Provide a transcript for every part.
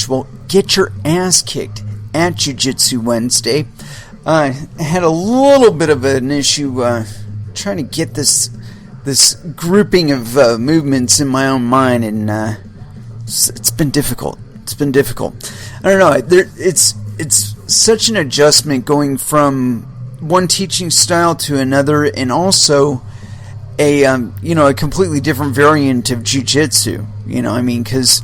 well, get your ass kicked at Jiu-Jitsu Wednesday. I had a little bit of an issue trying to get this grouping of movements in my own mind, and it's been difficult. I don't know. It's such an adjustment going from one teaching style to another, and also a completely different variant of jiu-jitsu. Because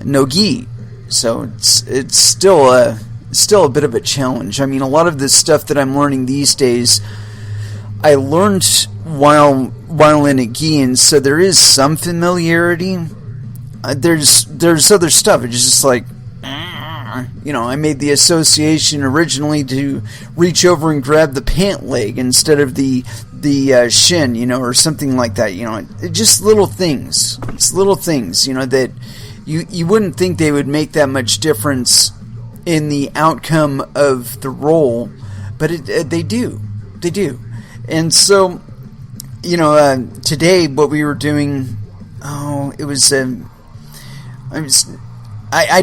no gi, so it's still a bit of a challenge. A lot of this stuff that I'm learning these days, I learned while in a gi, and so there is some familiarity. There's other stuff. It's just like, I made the association originally to reach over and grab the pant leg instead of the shin, or something like that. It's just little things. It's little things, that you wouldn't think they would make that much difference in the outcome of the role, but they do. They do. And so, today what we were doing, I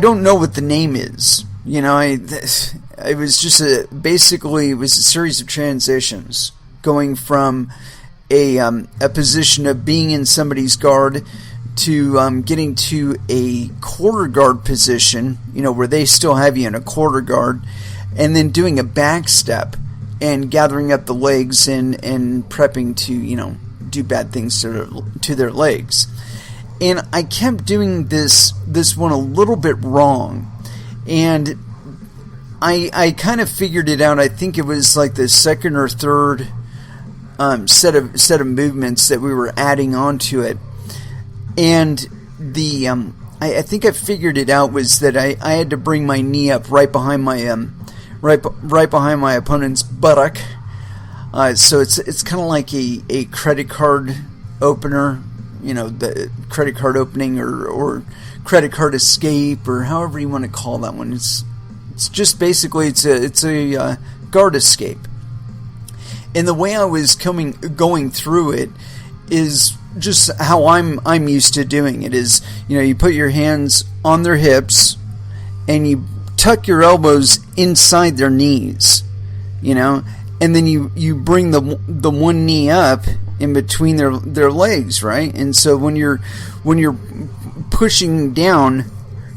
don't know what the name is. It was just basically it was a series of transitions going from a position of being in somebody's guard to getting to a quarter guard position, where they still have you in a quarter guard, and then doing a back step and gathering up the legs and prepping to, do bad things to their legs. And I kept doing this one a little bit wrong, and I kind of figured it out. I think it was like the second or third set of movements that we were adding onto it, and I think I figured it out was that I had to bring my knee up right behind my right behind my opponent's buttock. So it's kind of like a credit card opener. The credit card opening or credit card escape, or however you want to call that one. It's just basically it's a guard escape. And the way I was going through it is just how I'm used to doing it. Is you put your hands on their hips and you tuck your elbows inside their knees, and then you bring the one knee up in between their legs, right? And so when you're pushing down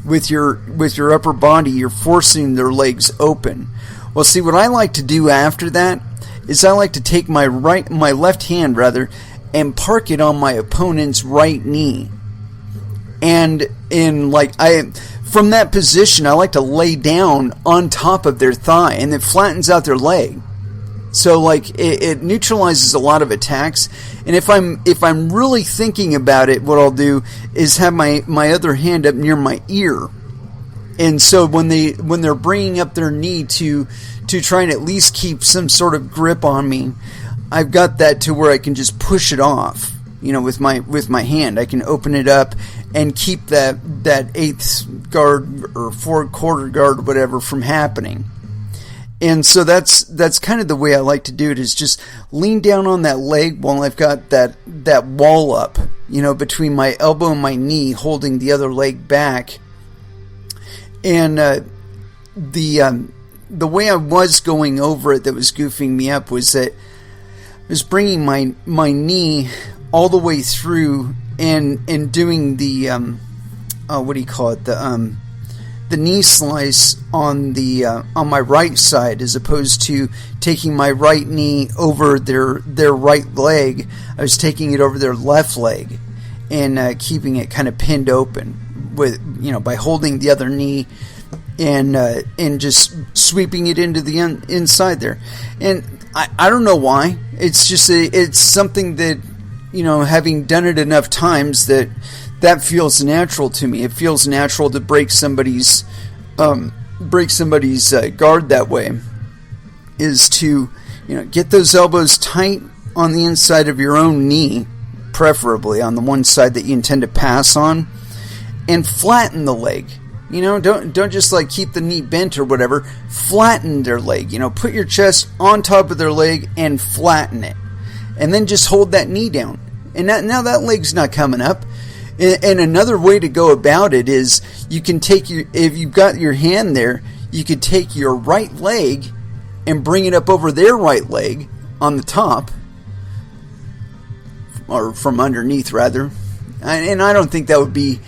with your upper body, you're forcing their legs open. Well, see, what I like to do after that is I like to take my left hand rather, and park it on my opponent's right knee. And from that position, I like to lay down on top of their thigh, and it flattens out their leg. So it neutralizes a lot of attacks. And if I'm really thinking about it, what I'll do is have my other hand up near my ear. And so when they're bringing up their knee to try and at least keep some sort of grip on me, I've got that to where I can just push it off. With my hand, I can open it up and keep that eighth guard or fourth quarter guard or whatever from happening. And so that's kind of the way I like to do it, is just lean down on that leg while I've got that wall up, between my elbow and my knee, holding the other leg back. And the way I was going over it that was goofing me up was that I was bringing my knee all the way through and doing the what do you call it, the knee slice on my right side, as opposed to taking my right knee over their right leg. I was taking it over their left leg and keeping it kind of pinned open with by holding the other knee and just sweeping it into the inside there. And I don't know why. It's just it's something that having done it enough times that feels natural to me. It feels natural to break somebody's guard that way, is to get those elbows tight on the inside of your own knee, preferably on the one side that you intend to pass on, and flatten the leg. Don't just keep the knee bent or whatever. Flatten their leg. Put your chest on top of their leg and flatten it, and then just hold that knee down. And now that leg's not coming up. And another way to go about it is you can take if you've got your hand there, you could take your right leg and bring it up over their right leg on the top, or from underneath rather. And I don't think that would be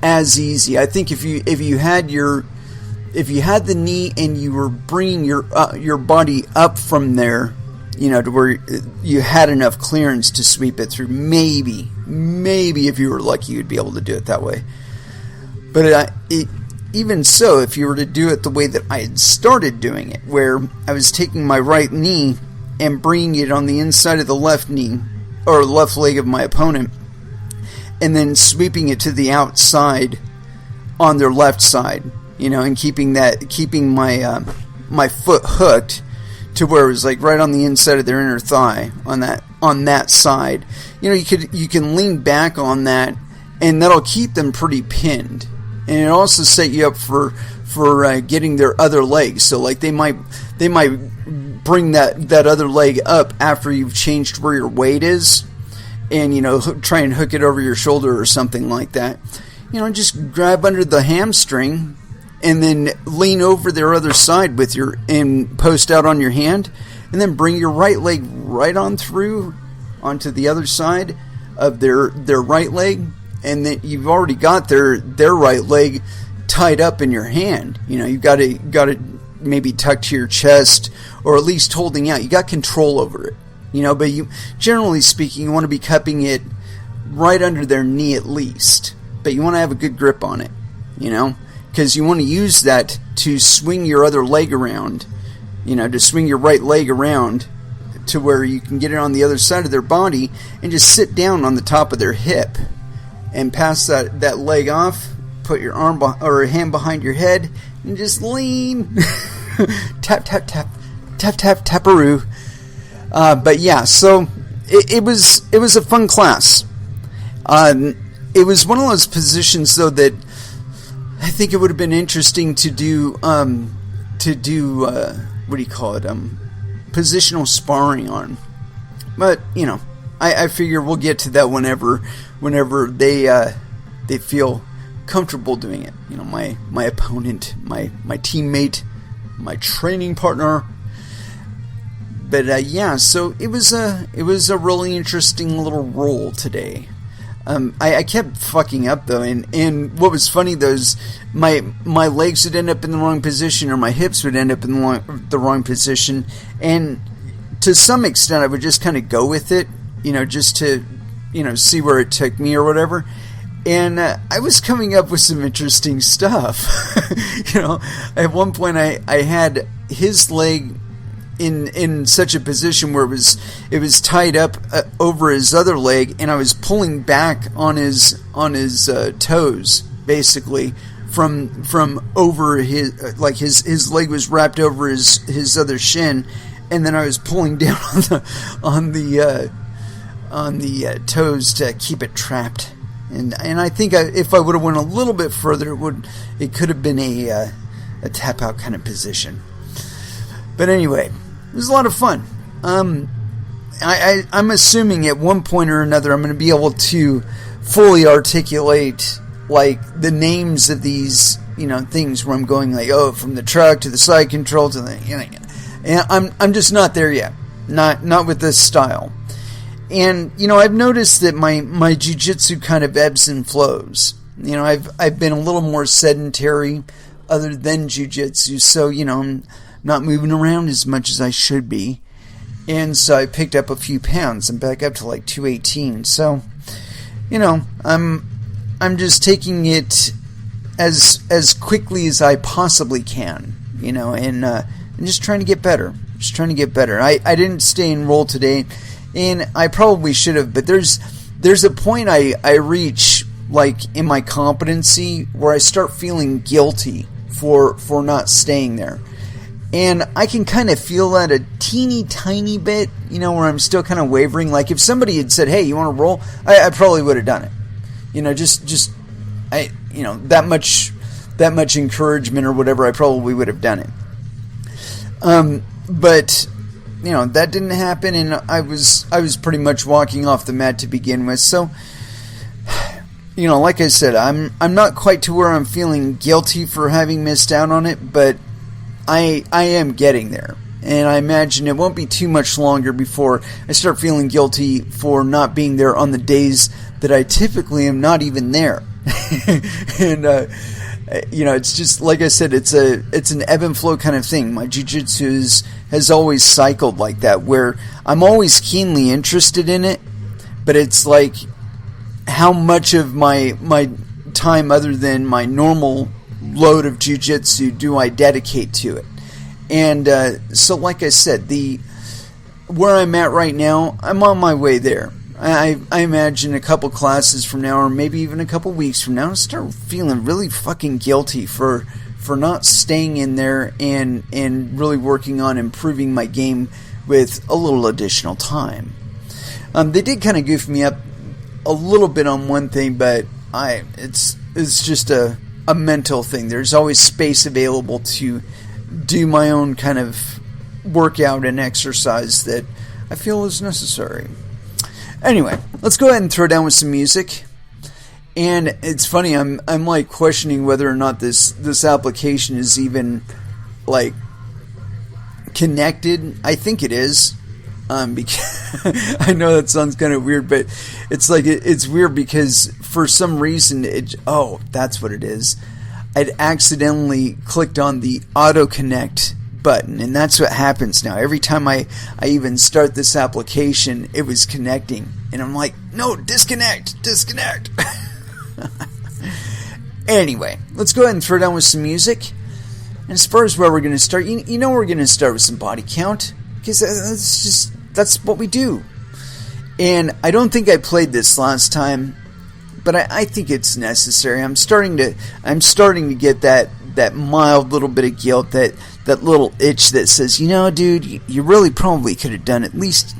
as easy. I think if you had the knee and you were bringing your body up from there, to where you had enough clearance to sweep it through, maybe if you were lucky, you'd be able to do it that way. But even so, if you were to do it the way that I had started doing it, where I was taking my right knee and bringing it on the inside of the left knee, or left leg of my opponent, and then sweeping it to the outside on their left side, and keeping my foot hooked to where it was like right on the inside of their inner thigh on that side. You can lean back on that, and that'll keep them pretty pinned, and it also set you up for getting their other leg. So like they might bring that other leg up after you've changed where your weight is, and try and hook it over your shoulder or something like that. Just grab under the hamstring and then lean over their other side and post out on your hand, and then bring your right leg right on through onto the other side of their right leg, and then you've already got their right leg tied up in your hand. You've got it maybe tucked to your chest, or at least holding out. You got control over it. But generally speaking, you want to be cupping it right under their knee at least. But you want to have a good grip on it, because you want to use that to swing your other leg around, to swing your right leg around to where you can get it on the other side of their body and just sit down on the top of their hip and pass that leg off, put your arm or hand behind your head and just lean. Tap, tap, tap, tap, tap, taparoo. But yeah, so it was a fun class. It was one of those positions though that I think it would have been interesting to do what do you call it? Positional sparring on. But I figure we'll get to that whenever they feel comfortable doing it. My opponent, my teammate, my training partner. But yeah, so it was a really interesting little roll today. I kept fucking up though, and what was funny though is my legs would end up in the wrong position, or my hips would end up in the wrong position, and to some extent I would just kind of go with it, just to see where it took me or whatever. And I was coming up with some interesting stuff. At one point I had his leg in such a position where it was tied up over his other leg, and I was pulling back on his toes, basically from over his, like his leg was wrapped over his other shin, and then I was pulling down on the toes to keep it trapped. And I think if I would have went a little bit further, it could have been a tap out kind of position. But anyway, it was a lot of fun. I'm assuming at one point or another I'm going to be able to fully articulate like the names of these things where I'm going like, from the truck to the side control to the and I'm just not there yet. Not with this style. And I've noticed that my jiu-jitsu kind of ebbs and flows. I've been a little more sedentary other than jiu-jitsu, so I'm not moving around as much as I should be. And so I picked up a few pounds. I'm back up to like 218. So, I'm just taking it as quickly as I possibly can, and just trying to get better. I didn't stay and roll today, and I probably should have, but there's a point I reach like in my competency where I start feeling guilty for not staying there. And I can kind of feel that a teeny tiny bit, where I'm still kind of wavering. Like if somebody had said, "Hey, you want to roll?" I probably would have done it. That much encouragement or whatever, I probably would have done it. But that didn't happen, and I was pretty much walking off the mat to begin with. So like I said, I'm not quite to where I'm feeling guilty for having missed out on it, but I am getting there. And I imagine it won't be too much longer before I start feeling guilty for not being there on the days that I typically am not even there. And it's just like I said, it's an ebb and flow kind of thing. My jiu-jitsu has always cycled like that, where I'm always keenly interested in it, but it's like how much of my time other than my normal load of jiu-jitsu do I dedicate to it. And so like I said, where I'm at right now, I'm on my way there. I imagine a couple classes from now, or maybe even a couple weeks from now, I'll start feeling really fucking guilty for not staying in there and really working on improving my game with a little additional time. They did kind of goof me up a little bit on one thing, but it's just a mental thing. There's always space available to do my own kind of workout and exercise that I feel is necessary. Anyway, let's go ahead and throw down with some music. And it's funny, I'm like questioning whether or not this application is even like connected. I think it is. Because I know that sounds kind of weird, but it's like it's weird because for some reason that's what it is. I'd accidentally clicked on the auto connect button, and that's what happens now. Every time I even start this application, it was connecting, and I'm like, no, disconnect. Anyway, let's go ahead and throw down with some music. And as far as where we're going to start, we're going to start with some body count, because that's what we do. And I don't think I played this last time, but I think it's necessary. I'm starting to get that mild little bit of guilt, that little itch that says, dude, you really probably could have done at least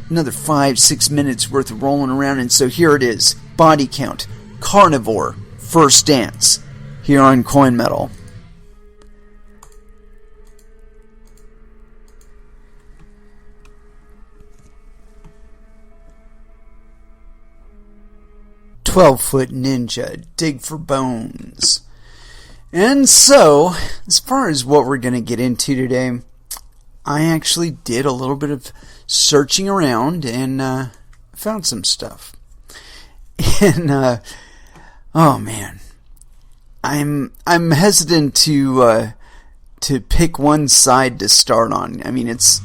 another 5-6 minutes worth of rolling around. And so here it is, body count, carnivore, first dance, here on Coin Metal. "12-foot ninja, dig for bones." And so, as far as what we're going to get into today, I actually did a little bit of searching around and found some stuff. And oh man, I'm hesitant to pick one side to start on. I mean, it's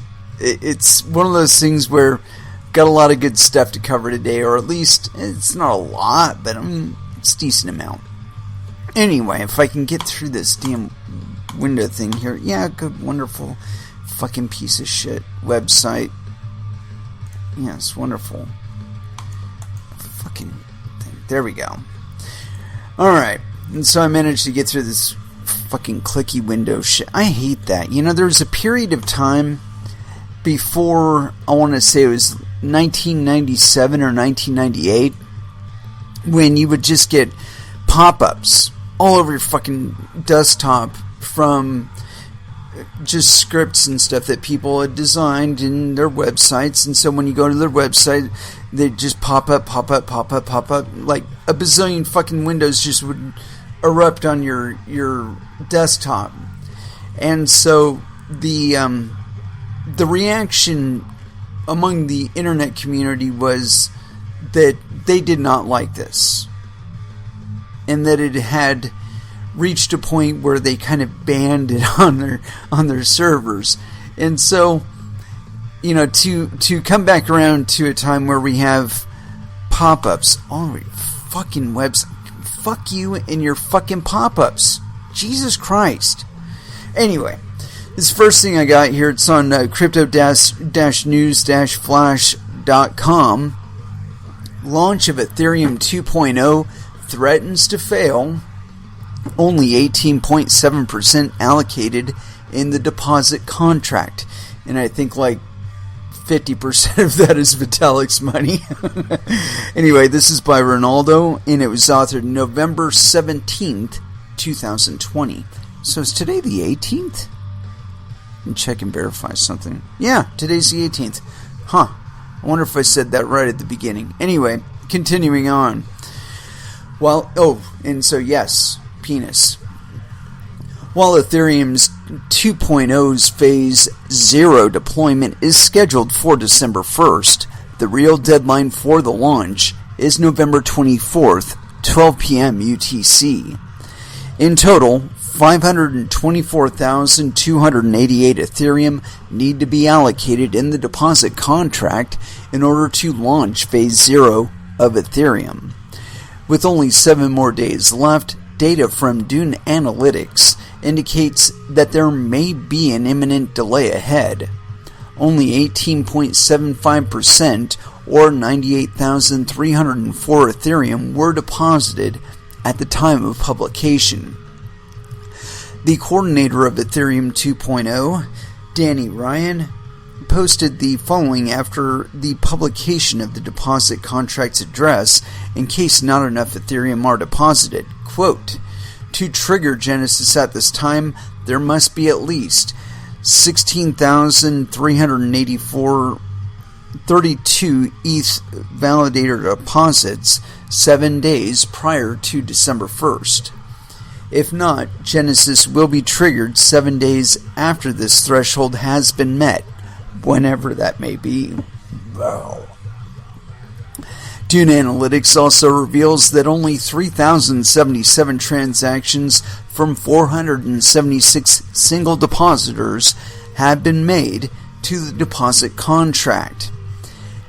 one of those things where got a lot of good stuff to cover today, or at least it's not a lot, but it's a decent amount. Anyway, if I can get through this damn window thing here, yeah, good, wonderful, fucking piece of shit website. Yeah, it's wonderful. Fucking thing. There we go. Alright, and so I managed to get through this fucking clicky window shit. I hate that. There was a period of time before, I want to say it was 1997 or 1998, when you would just get pop-ups all over your fucking desktop from just scripts and stuff that people had designed in their websites. And so when you go to their website, they just pop up, like a bazillion fucking windows just would erupt on your desktop. And so the reaction among the internet community was that they did not like this, and that it had reached a point where they kind of banned it on their servers. And so, to come back around to a time where we have pop-ups all over your fucking website. Fuck you and your fucking pop-ups. Jesus Christ. Anyway, this first thing I got here, it's on crypto-news-flash.com. Launch of Ethereum 2.0 threatens to fail. Only 18.7% allocated in the deposit contract. And I think like 50% of that is Vitalik's money. Anyway, this is by Ronaldo, and it was authored November 17th, 2020. So is today the 18th? And check and verify something. Yeah, today's the 18th. Huh. I wonder if I said that right at the beginning. Anyway, continuing on. Yes, penis. While Ethereum's 2.0's Phase 0 deployment is scheduled for December 1st, the real deadline for the launch is November 24th, 12 p.m. UTC. In total, 524,288 Ethereum need to be allocated in the deposit contract in order to launch Phase 0 of Ethereum. With only 7 more days left, data from Dune Analytics indicates that there may be an imminent delay ahead. Only 18.75% or 98,304 Ethereum were deposited at the time of publication. The coordinator of Ethereum 2.0, Danny Ryan, posted the following after the publication of the deposit contract's address in case not enough Ethereum are deposited. Quote, "To trigger Genesis at this time, there must be at least 16,384 32 ETH validator deposits 7 days prior to December 1st. If not, Genesis will be triggered 7 days after this threshold has been met, whenever that may be." Wow. Dune Analytics also reveals that only 3,077 transactions from 476 single depositors have been made to the deposit contract.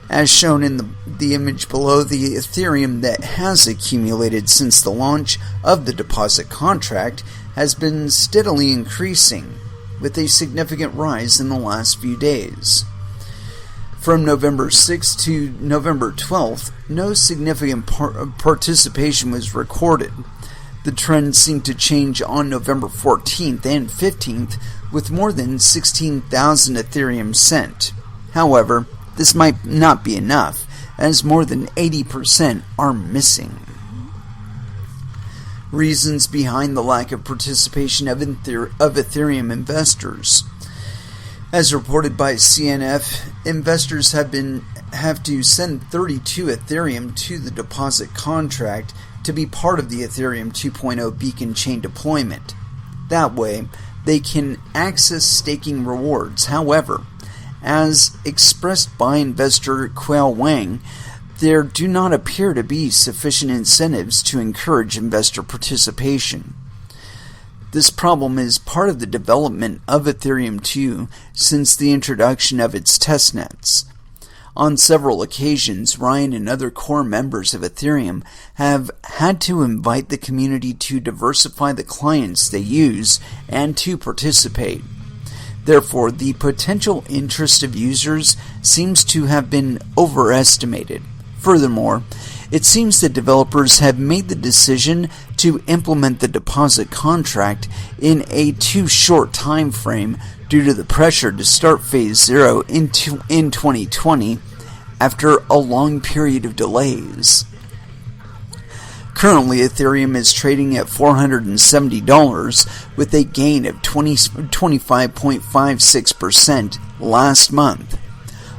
As shown in the image below, the Ethereum that has accumulated since the launch of the deposit contract has been steadily increasing, with a significant rise in the last few days. From November 6th to November 12th, no significant participation was recorded. The trend seemed to change on November 14th and 15th, with more than 16,000 Ethereum sent. However, this might not be enough, as more than 80% are missing. Reasons behind the lack of participation of Ethereum investors. As reported by CNF, investors have to send 32 Ethereum to the deposit contract to be part of the Ethereum 2.0 beacon chain deployment. That way, they can access staking rewards. However, as expressed by investor Quail Wang, there do not appear to be sufficient incentives to encourage investor participation. This problem is part of the development of Ethereum 2 since the introduction of its testnets. On several occasions, Ryan and other core members of Ethereum have had to invite the community to diversify the clients they use and to participate. Therefore, the potential interest of users seems to have been overestimated. Furthermore, it seems that developers have made the decision to implement the deposit contract in a too short time frame due to the pressure to start Phase 0 in 2020 after a long period of delays. Currently, Ethereum is trading at $470 with a gain of 25.56% last month.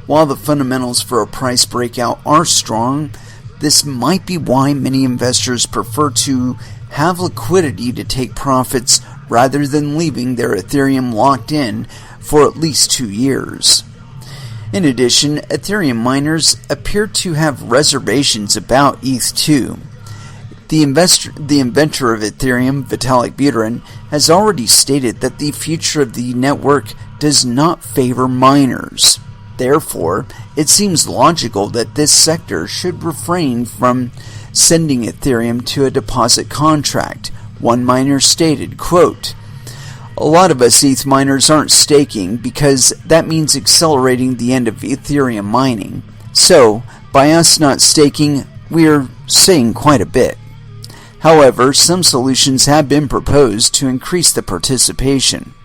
While the fundamentals for a price breakout are strong, this might be why many investors prefer to have liquidity to take profits rather than leaving their Ethereum locked in for at least 2 years. In addition, Ethereum miners appear to have reservations about ETH2. The inventor of Ethereum, Vitalik Buterin, has already stated that the future of the network does not favor miners. Therefore, it seems logical that this sector should refrain from sending Ethereum to a deposit contract. One miner stated, quote, "A lot of us ETH miners aren't staking because that means accelerating the end of Ethereum mining. So, by us not staking, we're saying quite a bit." However, some solutions have been proposed to increase the participation.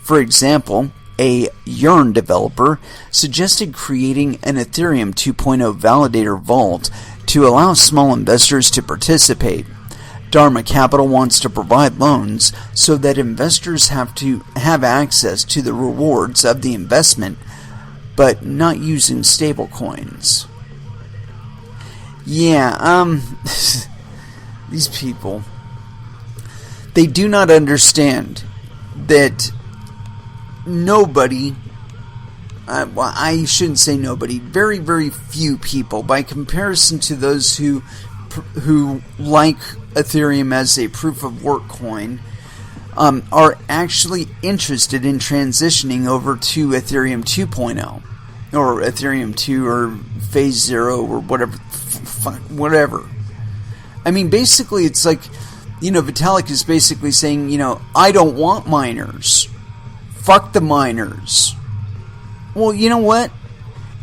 For example, a Yearn developer suggested creating an Ethereum 2.0 validator vault to allow small investors to participate. Dharma Capital wants to provide loans so that investors have to have access to the rewards of the investment, but not using stablecoins. Yeah, these people, they do not understand that nobody, well, I shouldn't say nobody, very, very few people, by comparison to those who like Ethereum as a proof-of-work coin, are actually interested in transitioning over to Ethereum 2.0, or Ethereum 2, or Phase 0, or whatever. I mean, basically, it's like, Vitalik is basically saying, I don't want miners. Fuck the miners. Well, you know what?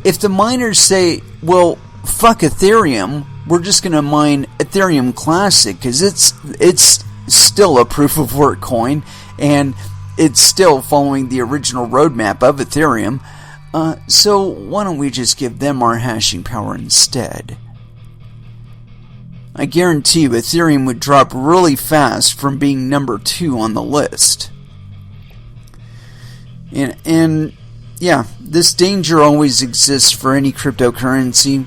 If the miners say, well, fuck Ethereum, we're just going to mine Ethereum Classic, because it's still a proof-of-work coin, and it's still following the original roadmap of Ethereum, so why don't we just give them our hashing power instead? I guarantee you Ethereum would drop really fast from being number 2 on the list. And yeah, this danger always exists for any cryptocurrency.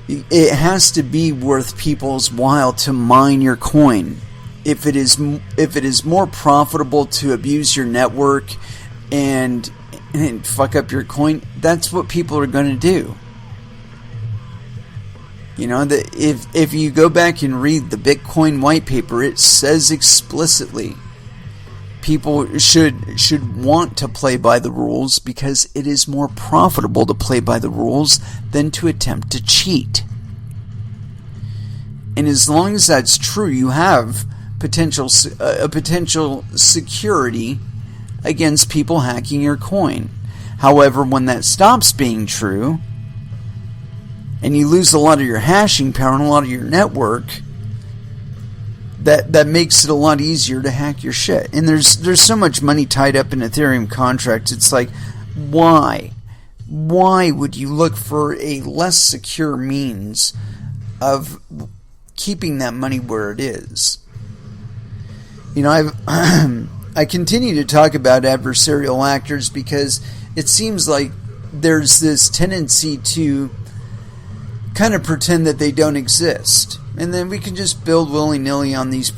It has to be worth people's while to mine your coin. If it is more profitable to abuse your network and fuck up your coin, that's what people are going to do. If you go back and read the Bitcoin white paper, it says explicitly people should want to play by the rules because it is more profitable to play by the rules than to attempt to cheat. And as long as that's true, you have potential security against people hacking your coin. However, when that stops being true, and you lose a lot of your hashing power and a lot of your network, that makes it a lot easier to hack your shit. And there's so much money tied up in Ethereum contracts. It's like, why? Why would you look for a less secure means of keeping that money where it is? I continue to talk about adversarial actors because it seems like there's this tendency to kind of pretend that they don't exist, and then we can just build willy-nilly on these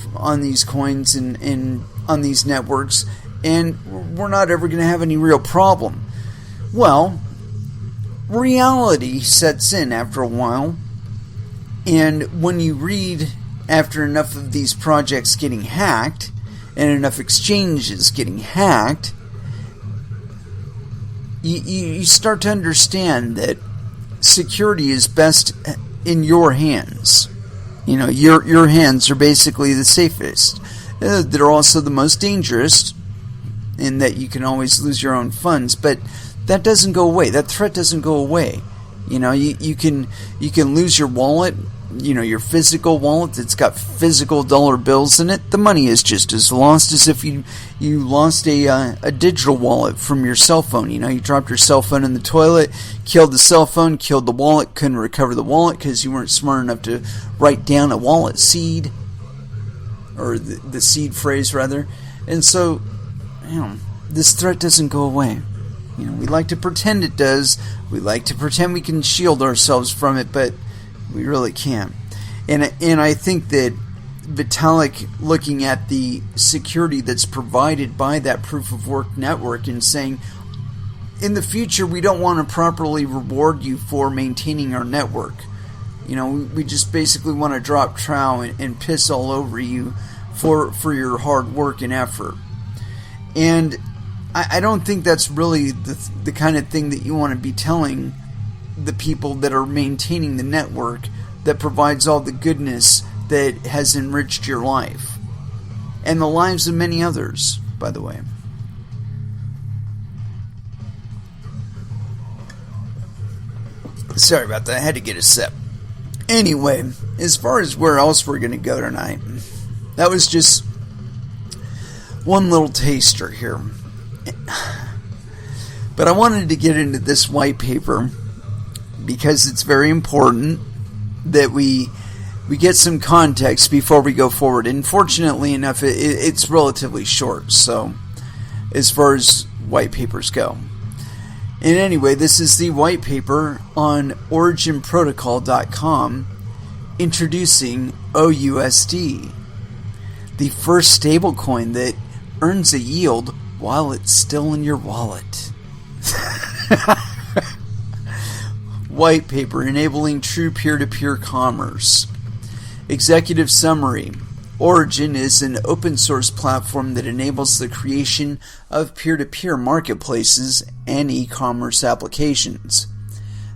coins and on these networks, and we're not ever going to have any real problem. Well, reality sets in after a while, and when you read after enough of these projects getting hacked and enough exchanges getting hacked, you start to understand that security is best in your hands. Your hands are basically the safest. They're also the most dangerous in that you can always lose your own funds, but that doesn't go away. That threat doesn't go away. You can lose your wallet, your physical wallet that's got physical dollar bills in it. The money is just as lost as if you lost a digital wallet from your cell phone. You dropped your cell phone in the toilet, killed the cell phone, killed the wallet, couldn't recover the wallet because you weren't smart enough to write down a wallet seed, or the seed phrase rather. And so, this threat doesn't go away. We like to pretend it does. We like to pretend we can shield ourselves from it, but we really can't. And I think that Vitalik, looking at the security that's provided by that proof-of-work network and saying, in the future, we don't want to properly reward you for maintaining our network. We just basically want to drop trow and piss all over you for your hard work and effort. And I don't think that's really the kind of thing that you want to be telling the people that are maintaining the network that provides all the goodness that has enriched your life and the lives of many others, by the way. Sorry about that. I had to get a sip. Anyway, as far as where else we're going to go tonight, that was just one little taster here. But I wanted to get into this white paper because it's very important that we get some context before we go forward. And fortunately enough, it's relatively short, so as far as white papers go. And anyway, this is the white paper on originprotocol.com introducing OUSD, the first stablecoin that earns a yield while it's still in your wallet. White paper enabling true peer-to-peer commerce. Executive summary. Origin is an open source platform that enables the creation of peer-to-peer marketplaces and e-commerce applications.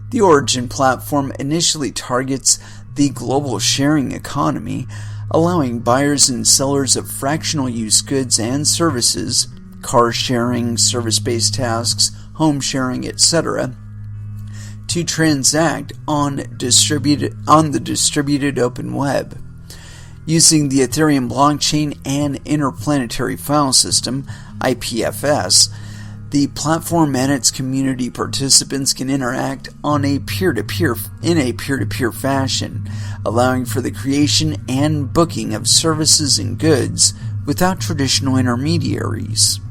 The Origin platform initially targets the global sharing economy, allowing buyers and sellers of fractional use goods and services, car sharing, service-based tasks, home sharing, etc., to transact on the distributed open web. Using the Ethereum blockchain and Interplanetary File System, IPFS, the platform and its community participants can interact in a peer-to-peer fashion, allowing for the creation and booking of services and goods without traditional intermediaries.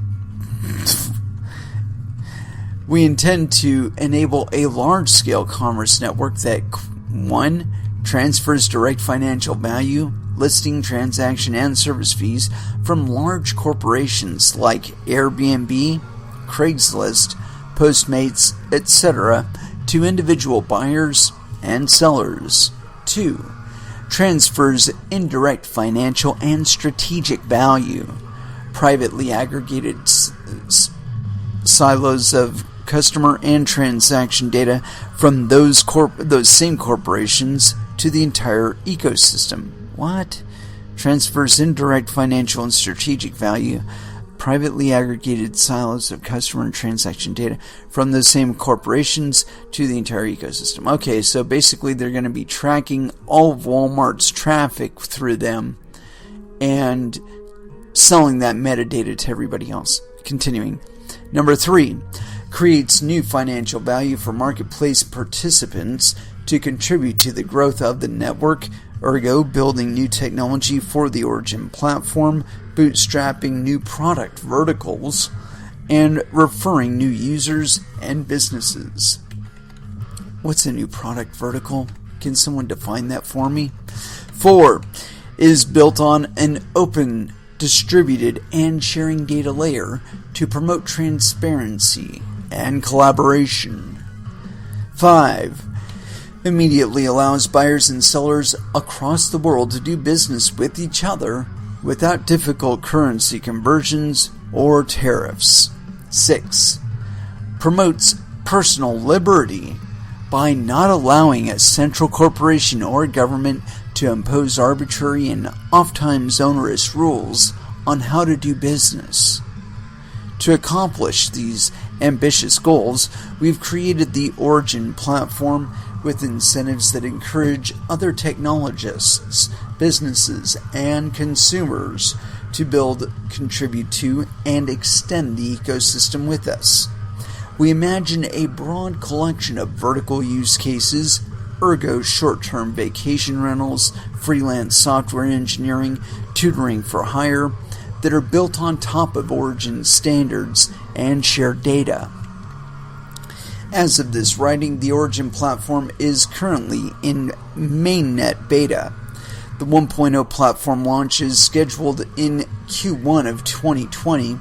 We intend to enable a large-scale commerce network that 1. Transfers direct financial value, listing, transaction, and service fees from large corporations like Airbnb, Craigslist, Postmates, etc. to individual buyers and sellers. 2. Transfers indirect financial and strategic value, privately aggregated silos of customer and transaction data from those same corporations to the entire ecosystem. What? Transfers indirect financial and strategic value, privately aggregated silos of customer and transaction data from those same corporations to the entire ecosystem. Okay, so basically they're going to be tracking all of Walmart's traffic through them and selling that metadata to everybody else. Continuing. Number 3, creates new financial value for marketplace participants to contribute to the growth of the network, ergo building new technology for the Origin platform, bootstrapping new product verticals, and referring new users and businesses. What's a new product vertical? Can someone define that for me? 4, is built on an open, distributed, and sharing data layer to promote transparency and collaboration. 5, immediately allows buyers and sellers across the world to do business with each other without difficult currency conversions or tariffs. 6, promotes personal liberty by not allowing a central corporation or government to impose arbitrary and oftentimes onerous rules on how to do business. To accomplish these ambitious goals, we've created the Origin platform with incentives that encourage other technologists, businesses, and consumers to build, contribute to, and extend the ecosystem with us. We imagine a broad collection of vertical use cases, ergo short-term vacation rentals, freelance software engineering, tutoring for hire, that are built on top of Origin standards and shared data. As of this writing, the Origin platform is currently in mainnet beta. The 1.0 platform launch is scheduled in Q1 of 2020.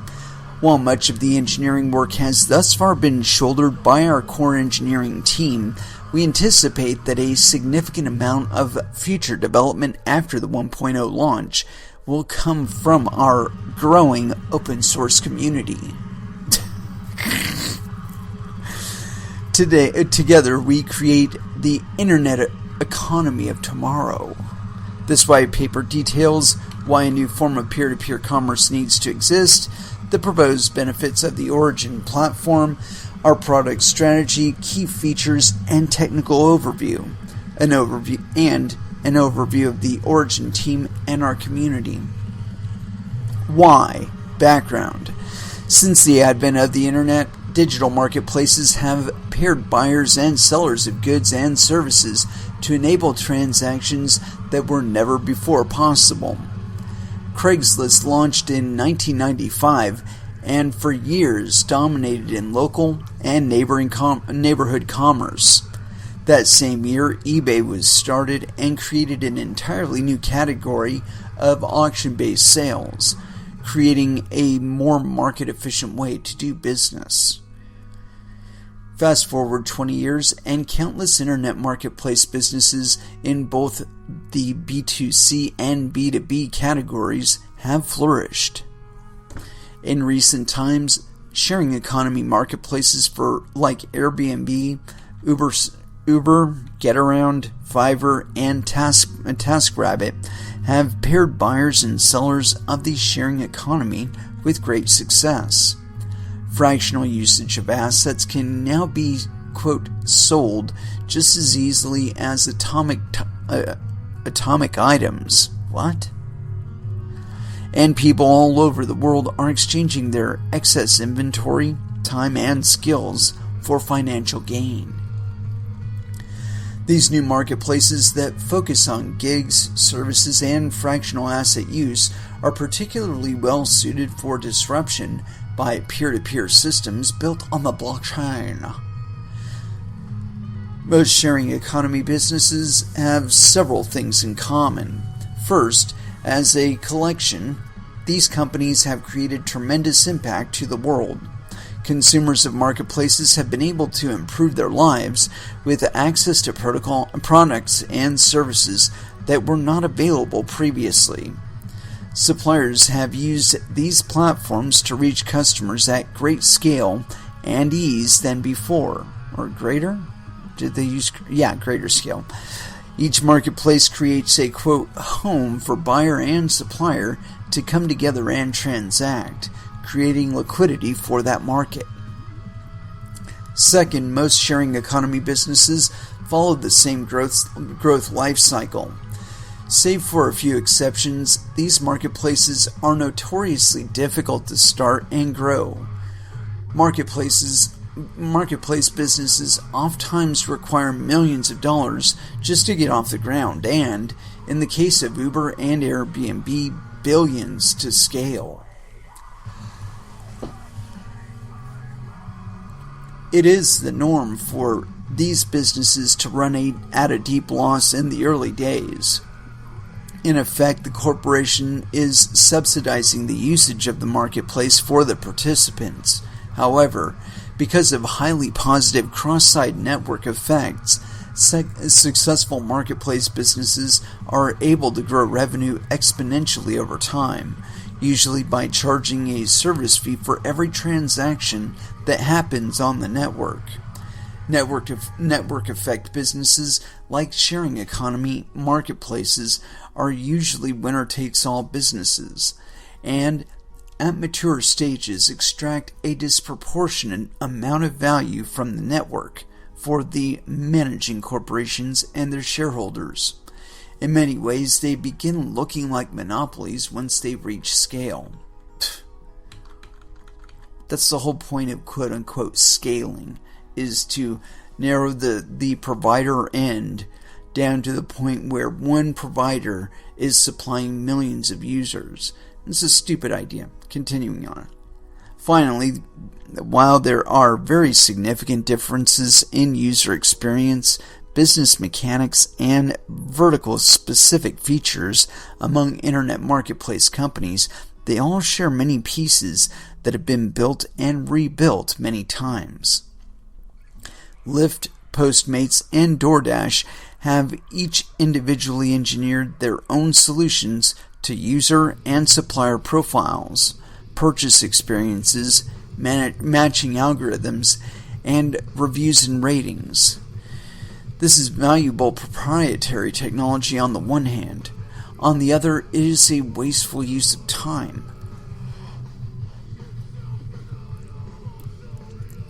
While much of the engineering work has thus far been shouldered by our core engineering team, we anticipate that a significant amount of future development after the 1.0 launch will come from our growing open source community. Together we create the internet economy of tomorrow. This white paper details why a new form of peer-to-peer commerce needs to exist, the proposed benefits of the Origin platform, our product strategy, key features, and technical overview. An overview of the Origin team and our community. Why? Background. Since the advent of the internet, digital marketplaces have paired buyers and sellers of goods and services to enable transactions that were never before possible. Craigslist launched in 1995 and for years dominated in local and neighborhood commerce. That same year, eBay was started and created an entirely new category of auction-based sales, creating a more market-efficient way to do business. Fast forward 20 years, and countless internet marketplace businesses in both the B2C and B2B categories have flourished. In recent times, sharing economy marketplaces like Airbnb, Uber, Getaround, Fiverr, and TaskRabbit have paired buyers and sellers of the sharing economy with great success. Fractional usage of assets can now be, quote, sold just as easily as atomic items. What? And people all over the world are exchanging their excess inventory, time, and skills for financial gain. These new marketplaces that focus on gigs, services, and fractional asset use are particularly well suited for disruption by peer-to-peer systems built on the blockchain. Most sharing economy businesses have several things in common. First, as a collection, these companies have created tremendous impact to the world. Consumers of marketplaces have been able to improve their lives with access to products and services that were not available previously. Suppliers have used these platforms to reach customers at great scale and ease than before. Or greater? Did they use... Yeah, greater scale. Each marketplace creates a, quote, home for buyer and supplier to come together and transact, creating liquidity for that market. Second, most sharing economy businesses follow the same growth life cycle. Save for a few exceptions, these marketplaces are notoriously difficult to start and grow. Marketplace businesses oftentimes require millions of dollars just to get off the ground, and, in the case of Uber and Airbnb, billions to scale. It is the norm for these businesses to run at a deep loss in the early days. In effect, the corporation is subsidizing the usage of the marketplace for the participants. However, because of highly positive cross-site network effects, successful marketplace businesses are able to grow revenue exponentially over time, usually by charging a service fee for every transaction that happens on the network. Network effect businesses like sharing economy marketplaces are usually winner-takes-all businesses, and at mature stages extract a disproportionate amount of value from the network for the managing corporations and their shareholders. In many ways, they begin looking like monopolies once they reach scale. That's the whole point of quote-unquote scaling, is to narrow the provider end down to the point where one provider is supplying millions of users. It's a stupid idea. Continuing on. Finally, while there are very significant differences in user experience, business mechanics, and vertical specific features among internet marketplace companies, they all share many pieces that have been built and rebuilt many times. Lyft, Postmates, and DoorDash have each individually engineered their own solutions to user and supplier profiles, purchase experiences, matching algorithms, and reviews and ratings. This is valuable proprietary technology on the one hand. On the other, it is a wasteful use of time.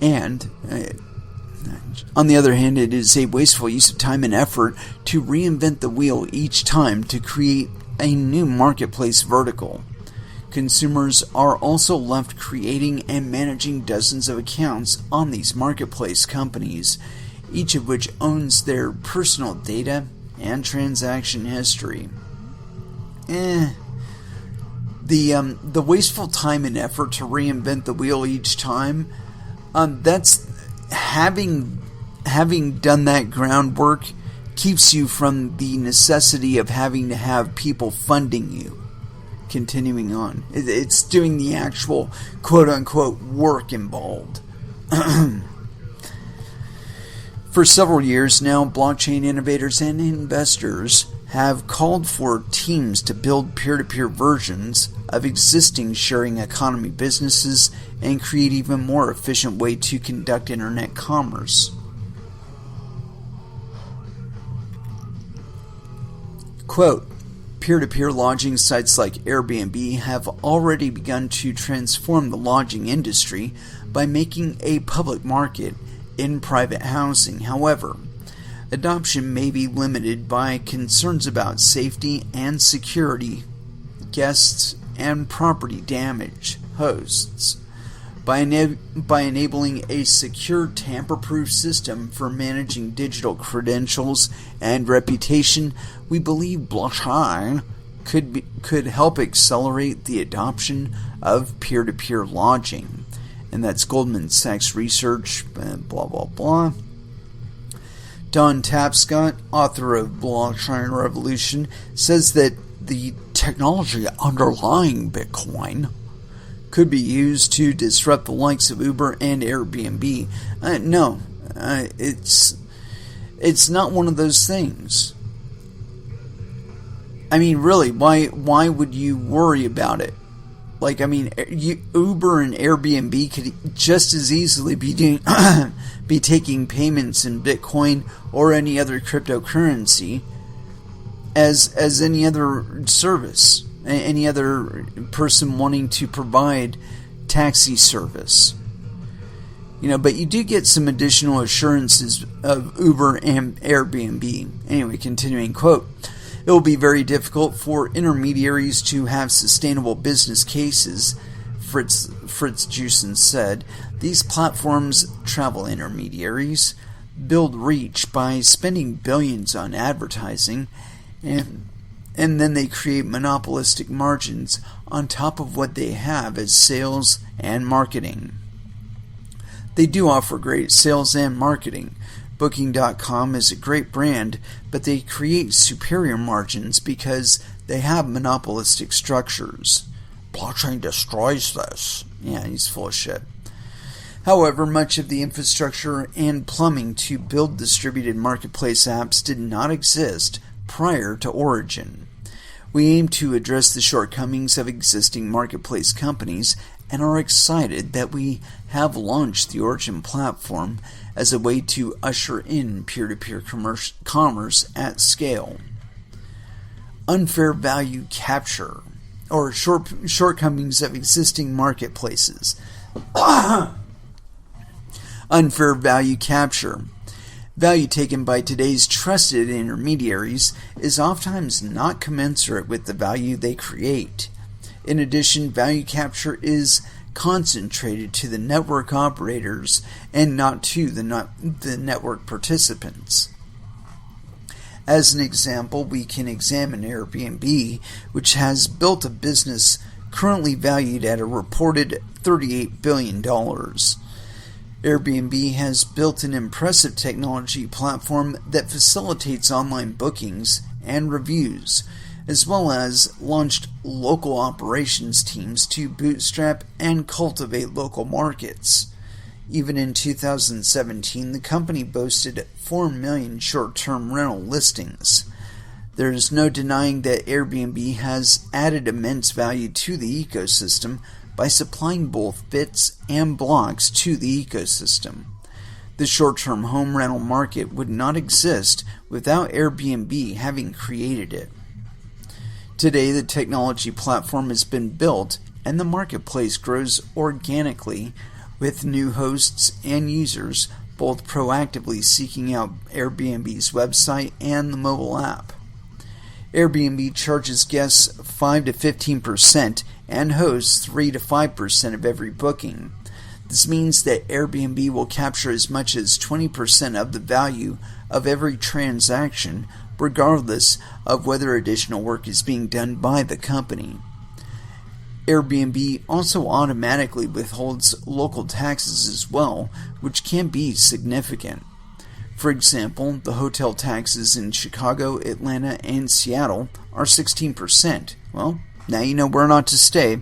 And on the other hand, it is a wasteful use of time and effort to reinvent the wheel each time to create a new marketplace vertical. Consumers are also left creating and managing dozens of accounts on these marketplace companies, each of which owns their personal data and transaction history. The wasteful time and effort to reinvent the wheel each time, that's having having done that groundwork keeps you from the necessity of having to have people funding you. Continuing on, it's doing the actual quote-unquote work involved. For several years now, blockchain innovators and investors have called for teams to build peer-to-peer versions of existing sharing economy businesses and create even more efficient way to conduct internet commerce. Quote, peer-to-peer lodging sites like Airbnb have already begun to transform the lodging industry by making a public market in private housing. However, adoption may be limited by concerns about safety and security, guests, and property damage. Hosts. By enabling a secure, tamper-proof system for managing digital credentials and reputation, we believe blockchain could help accelerate the adoption of peer-to-peer lodging. And that's Goldman Sachs research, blah, blah, blah. Don Tapscott, author of Blockchain Revolution, says that the technology underlying Bitcoin could be used to disrupt the likes of Uber and Airbnb. No, it's not one of those things. I mean, really, why would you worry about it? Like, I mean, Uber and Airbnb could just as easily be taking payments in Bitcoin or any other cryptocurrency as any other service, any other person wanting to provide taxi service. You know, but you do get some additional assurances of Uber and Airbnb. Anyway, continuing, quote, it will be very difficult for intermediaries to have sustainable business cases, Fritz Jusen said. These platforms, travel intermediaries, build reach by spending billions on advertising, and then they create monopolistic margins on top of what they have as sales and marketing. They do offer great sales and marketing. Booking.com is a great brand, but they create superior margins because they have monopolistic structures. Blockchain destroys this. Yeah, he's full of shit. However, much of the infrastructure and plumbing to build distributed marketplace apps did not exist prior to Origin. We aim to address the shortcomings of existing marketplace companies and are excited that we have launched the Origin platform as a way to usher in peer-to-peer commerce at scale. Unfair value capture, or shortcomings of existing marketplaces. Unfair value capture. Value taken by today's trusted intermediaries is oftentimes not commensurate with the value they create. In addition, value capture is concentrated to the network operators and not to the network participants. As an example, we can examine Airbnb, which has built a business currently valued at a reported $38 billion. Airbnb has built an impressive technology platform that facilitates online bookings and reviews, as well as launched local operations teams to bootstrap and cultivate local markets. Even in 2017, the company boasted 4 million short-term rental listings. There is no denying that Airbnb has added immense value to the ecosystem by supplying both bits and blocks to the ecosystem. The short-term home rental market would not exist without Airbnb having created it. Today, the technology platform has been built and the marketplace grows organically with new hosts and users both proactively seeking out Airbnb's website and the mobile app. Airbnb charges guests 5 to 15% and hosts 3 to 5% of every booking. This means that Airbnb will capture as much as 20% of the value of every transaction, regardless of whether additional work is being done by the company. Airbnb also automatically withholds local taxes as well, which can be significant. For example, the hotel taxes in Chicago, Atlanta, and Seattle are 16%. Well, now you know where not to stay.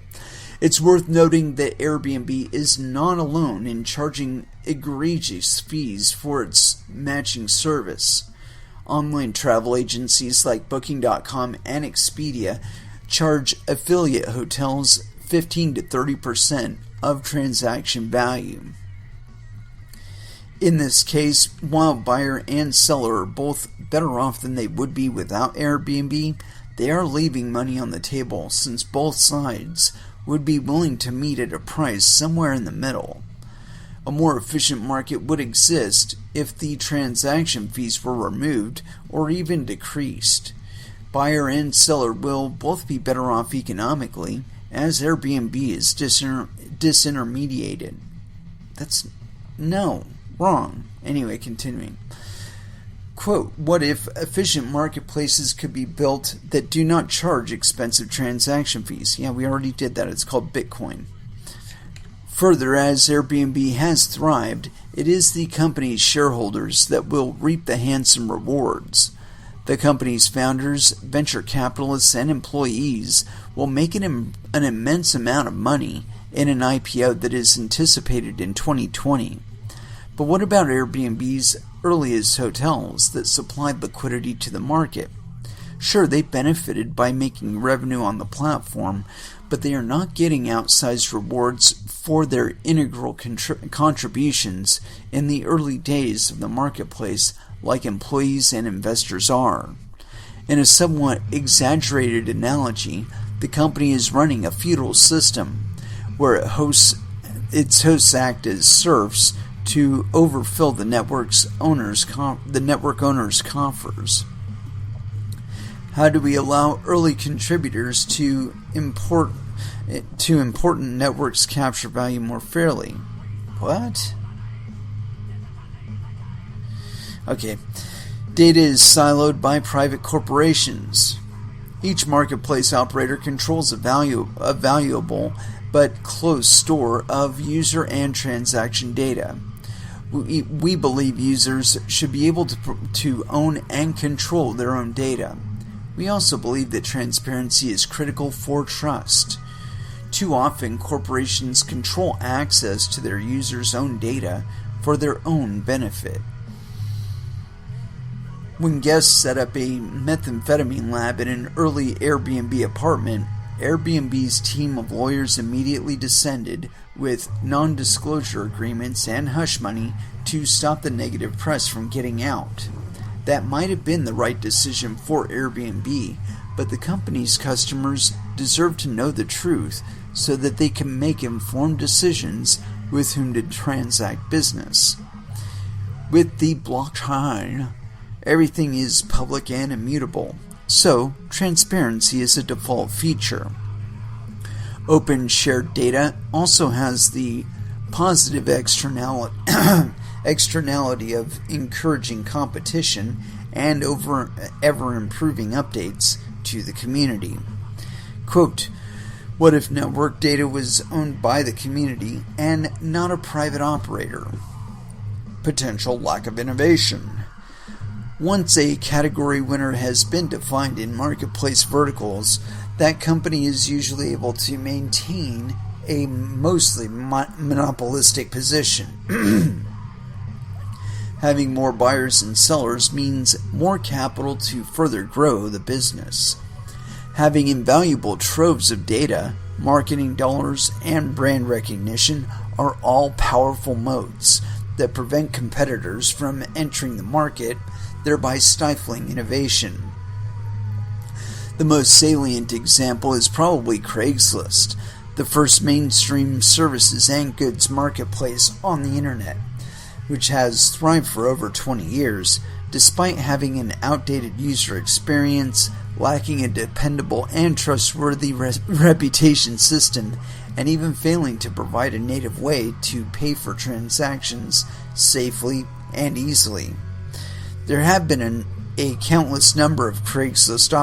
It's worth noting that Airbnb is not alone in charging egregious fees for its matching service. Online travel agencies like Booking.com and Expedia charge affiliate hotels 15 to 30% of transaction value. In this case, while buyer and seller are both better off than they would be without Airbnb, they are leaving money on the table since both sides would be willing to meet at a price somewhere in the middle. A more efficient market would exist if the transaction fees were removed or even decreased. Buyer and seller will both be better off economically as Airbnb is disintermediated. Wrong. Anyway, continuing. Quote, what if efficient marketplaces could be built that do not charge expensive transaction fees? Yeah, we already did that. It's called Bitcoin. Further, as Airbnb has thrived, it is the company's shareholders that will reap the handsome rewards. The company's founders, venture capitalists, and employees will make an immense amount of money in an IPO that is anticipated in 2020. But what about Airbnb's earliest hotels that supplied liquidity to the market? Sure, they benefited by making revenue on the platform, but they are not getting outsized rewards for their integral contributions in the early days of the marketplace like employees and investors are. In a somewhat exaggerated analogy, the company is running a feudal system where its hosts act as serfs to overfill the network owners' coffers. How do we allow early contributors to important networks capture value more fairly? What? Okay. Data is siloed by private corporations. Each marketplace operator controls a valuable but closed store of user and transaction data. We believe users should be able to own and control their own data. We also believe that transparency is critical for trust. Too often, corporations control access to their users' own data for their own benefit. When guests set up a methamphetamine lab in an early Airbnb apartment, Airbnb's team of lawyers immediately descended with non-disclosure agreements and hush money to stop the negative press from getting out. That might have been the right decision for Airbnb, but the company's customers deserve to know the truth so that they can make informed decisions with whom to transact business. With the blockchain, everything is public and immutable, so transparency is a default feature. Open shared data also has the positive externality of encouraging competition and ever improving updates to the community. Quote, what if network data was owned by the community and not a private operator? Potential lack of innovation. Once a category winner has been defined in marketplace verticals, that company is usually able to maintain a mostly monopolistic position. Having more buyers and sellers means more capital to further grow the business. Having invaluable troves of data, marketing dollars, and brand recognition are all powerful moats that prevent competitors from entering the market, thereby stifling innovation. The most salient example is probably Craigslist, the first mainstream services and goods marketplace on the internet, which has thrived for over 20 years, despite having an outdated user experience, lacking a dependable and trustworthy reputation system, and even failing to provide a native way to pay for transactions safely and easily. There have been a countless number of Craigslist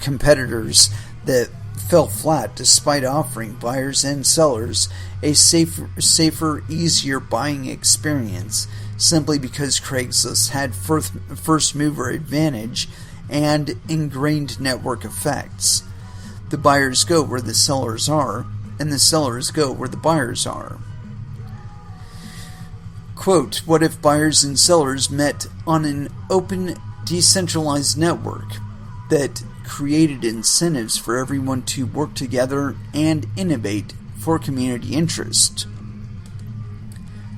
competitors that fell flat despite offering buyers and sellers a safer, easier buying experience, simply because Craigslist had first mover advantage and ingrained network effects. The buyers go where the sellers are, and the sellers go where the buyers are. Quote, what if buyers and sellers met on an open, decentralized network that created incentives for everyone to work together and innovate for community interest?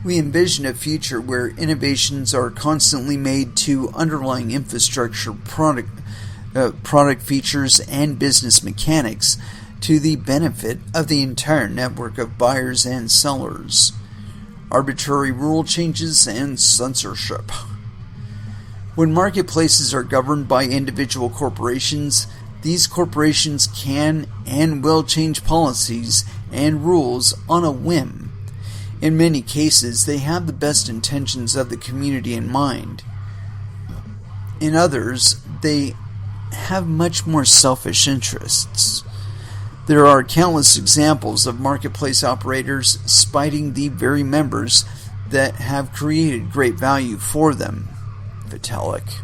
We envision a future where innovations are constantly made to underlying infrastructure, product features, and business mechanics to the benefit of the entire network of buyers and sellers. Arbitrary rule changes and censorship. When marketplaces are governed by individual corporations, these corporations can and will change policies and rules on a whim. In many cases, they have the best intentions of the community in mind. In others, they have much more selfish interests. There are countless examples of marketplace operators spiting the very members that have created great value for them. Vitalik.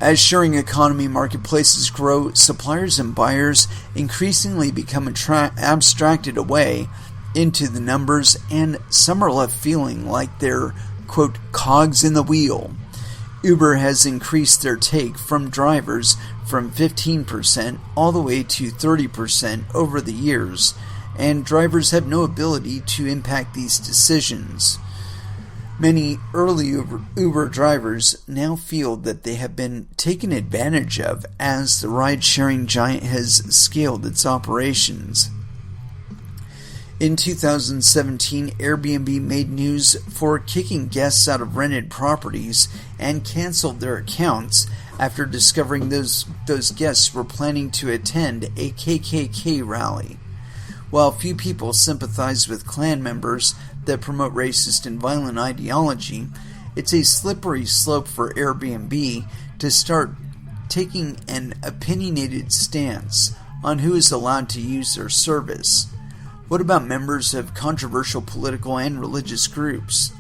As sharing economy marketplaces grow, suppliers and buyers increasingly become abstracted away into the numbers, and some are left feeling like they're, quote, cogs in the wheel. Uber has increased their take from drivers from 15% all the way to 30% over the years, and drivers have no ability to impact these decisions. Many early Uber drivers now feel that they have been taken advantage of as the ride-sharing giant has scaled its operations. In 2017, Airbnb made news for kicking guests out of rented properties and canceled their accounts after discovering those guests were planning to attend a KKK rally. While few people sympathize with Klan members that promote racist and violent ideology, it's a slippery slope for Airbnb to start taking an opinionated stance on who is allowed to use their service. What about members of controversial political and religious groups?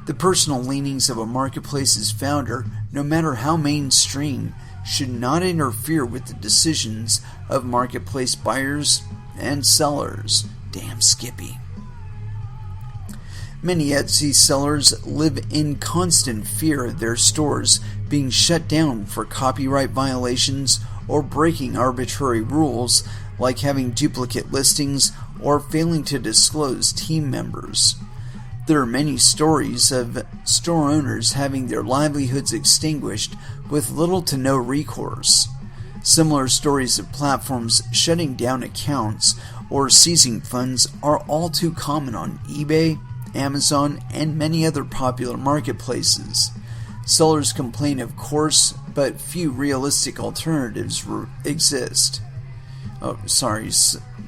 The personal leanings of a marketplace's founder, no matter how mainstream, should not interfere with the decisions of marketplace buyers and sellers. Damn Skippy. Many Etsy sellers live in constant fear of their stores being shut down for copyright violations or breaking arbitrary rules like having duplicate listings or failing to disclose team members. There are many stories of store owners having their livelihoods extinguished with little to no recourse. Similar stories of platforms shutting down accounts or seizing funds are all too common on eBay, Amazon, and many other popular marketplaces. Sellers complain, of course, but few realistic alternatives exist.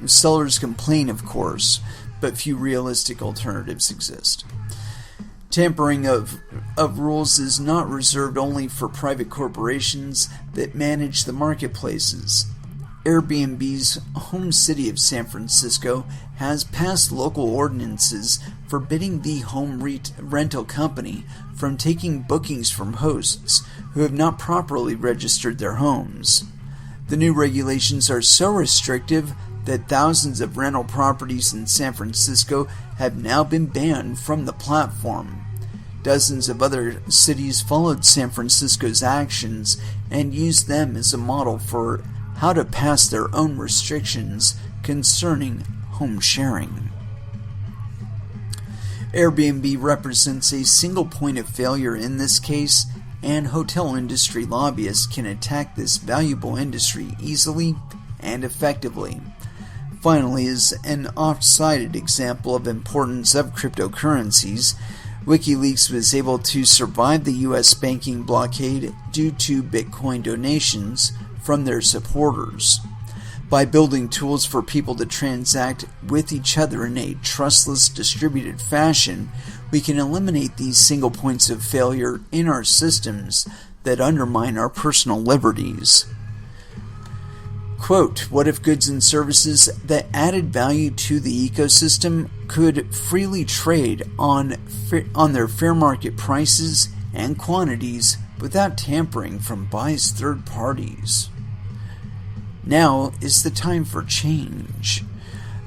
Sellers complain, of course, but few realistic alternatives exist. Tampering of rules is not reserved only for private corporations that manage the marketplaces. Airbnb's home city of San Francisco has passed local ordinances forbidding the home rental company from taking bookings from hosts who have not properly registered their homes. The new regulations are so restrictive that thousands of rental properties in San Francisco have now been banned from the platform. Dozens of other cities followed San Francisco's actions and used them as a model for how to pass their own restrictions concerning home sharing. Airbnb represents a single point of failure in this case, and hotel industry lobbyists can attack this valuable industry easily and effectively. Finally, as an oft-cited example of importance of cryptocurrencies, WikiLeaks was able to survive the U.S. banking blockade due to Bitcoin donations from their supporters. By building tools for people to transact with each other in a trustless, distributed fashion, we can eliminate these single points of failure in our systems that undermine our personal liberties. Quote, what if goods and services that added value to the ecosystem could freely trade on their fair market prices and quantities without tampering from biased third parties? Now is the time for change.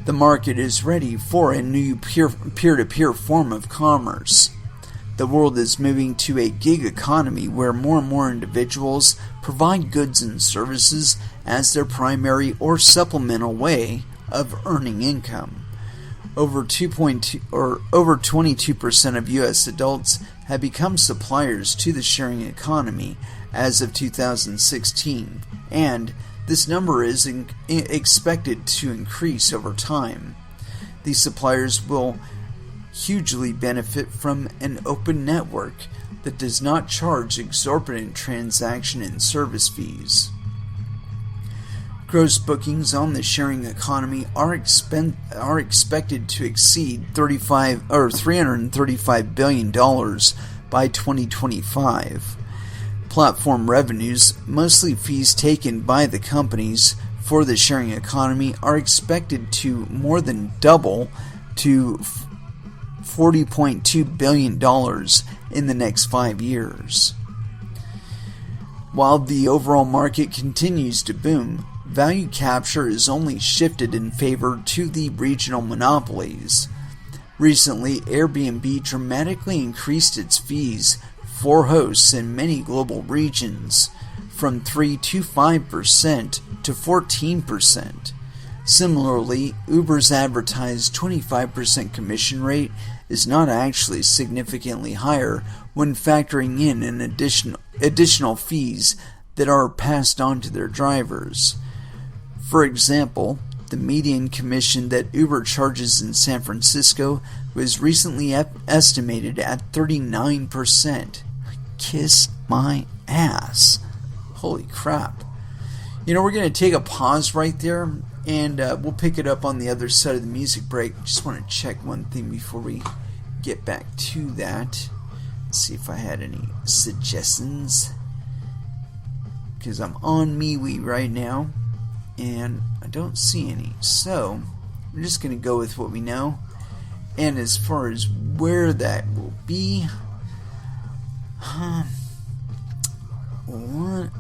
The market is ready for a new peer-to-peer form of commerce. The world is moving to a gig economy where more and more individuals provide goods and services as their primary or supplemental way of earning income. Over 22% of U.S. adults have become suppliers to the sharing economy as of 2016, and this number is expected to increase over time. These suppliers will hugely benefit from an open network that does not charge exorbitant transaction and service fees. Gross bookings on the sharing economy are expected to exceed $335 billion by 2025. Platform revenues, mostly fees taken by the companies for the sharing economy, are expected to more than double to $40.2 billion in the next 5 years. While the overall market continues to boom, value capture is only shifted in favor to the regional monopolies. Recently, Airbnb dramatically increased its fees for hosts in many global regions from 3 to 5% to 14%. Similarly, Uber's advertised 25% commission rate is not actually significantly higher when factoring in an additional fees that are passed on to their drivers. For example, the median commission that Uber charges in San Francisco was recently estimated at 39%. Kiss my ass. Holy crap. We're going to take a pause right there, and we'll pick it up on the other side of the music break. Just want to check one thing before we get back to that. Let's see if I had any suggestions, because I'm on MeWe right now and I don't see any. So we're just going to go with what we know. And as far as where that will be,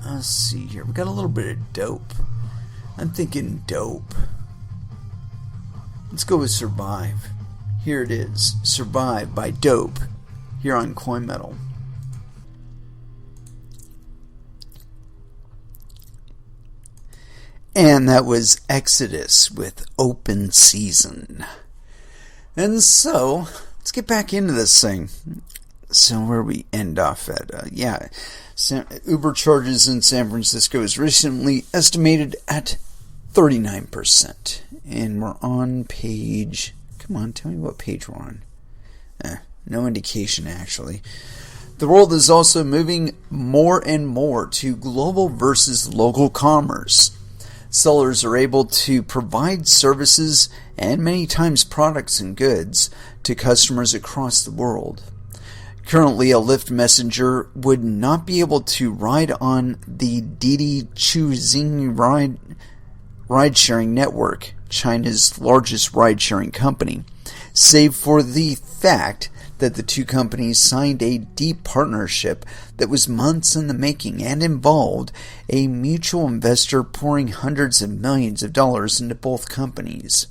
let's see here. We got a little bit of dope. I'm thinking dope. Let's go with Survive. Here it is, Survive by Dope, here on Coin Metal. And that was Exodus with Open Season. And so, let's get back into this thing. So where we end off at, Uber charges in San Francisco is recently estimated at 39%. And we're on page, come on, tell me what page we're on. No indication actually. The world is also moving more and more to global versus local commerce. Sellers are able to provide services and many times products and goods to customers across the world. Currently, a Lyft messenger would not be able to ride on the Didi Chuxing ride-sharing network, China's largest ride-sharing company, save for the fact that the two companies signed a deep partnership that was months in the making and involved a mutual investor pouring hundreds of millions of dollars into both companies.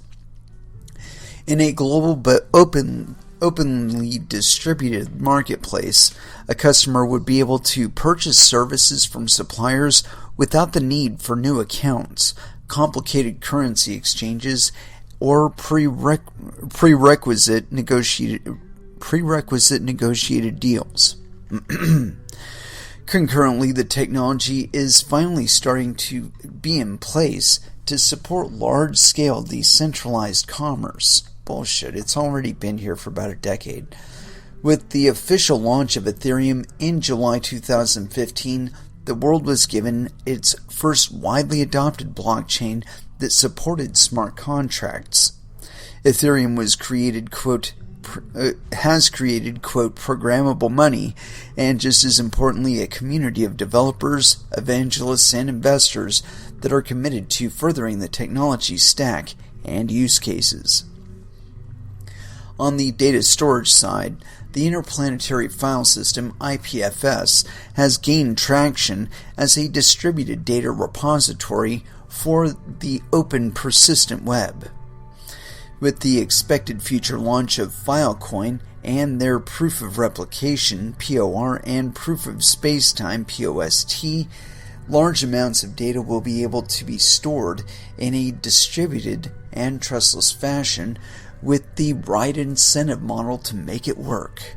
In a global but openly distributed marketplace, a customer would be able to purchase services from suppliers without the need for new accounts, complicated currency exchanges, or prerequisite negotiated deals. Concurrently, the technology is finally starting to be in place to support large-scale decentralized commerce. Bullshit, it's already been here for about a decade. With the official launch of Ethereum in July 2015, the world was given its first widely adopted blockchain that supported smart contracts. Ethereum was created, quote, created, quote, programmable money, and just as importantly, a community of developers, evangelists, and investors that are committed to furthering the technology stack and use cases. On the data storage side, the Interplanetary File System, IPFS, has gained traction as a distributed data repository for the open persistent web. With the expected future launch of Filecoin and their Proof of Replication, POR, and Proof of Spacetime, POST, large amounts of data will be able to be stored in a distributed and trustless fashion with the right incentive model to make it work.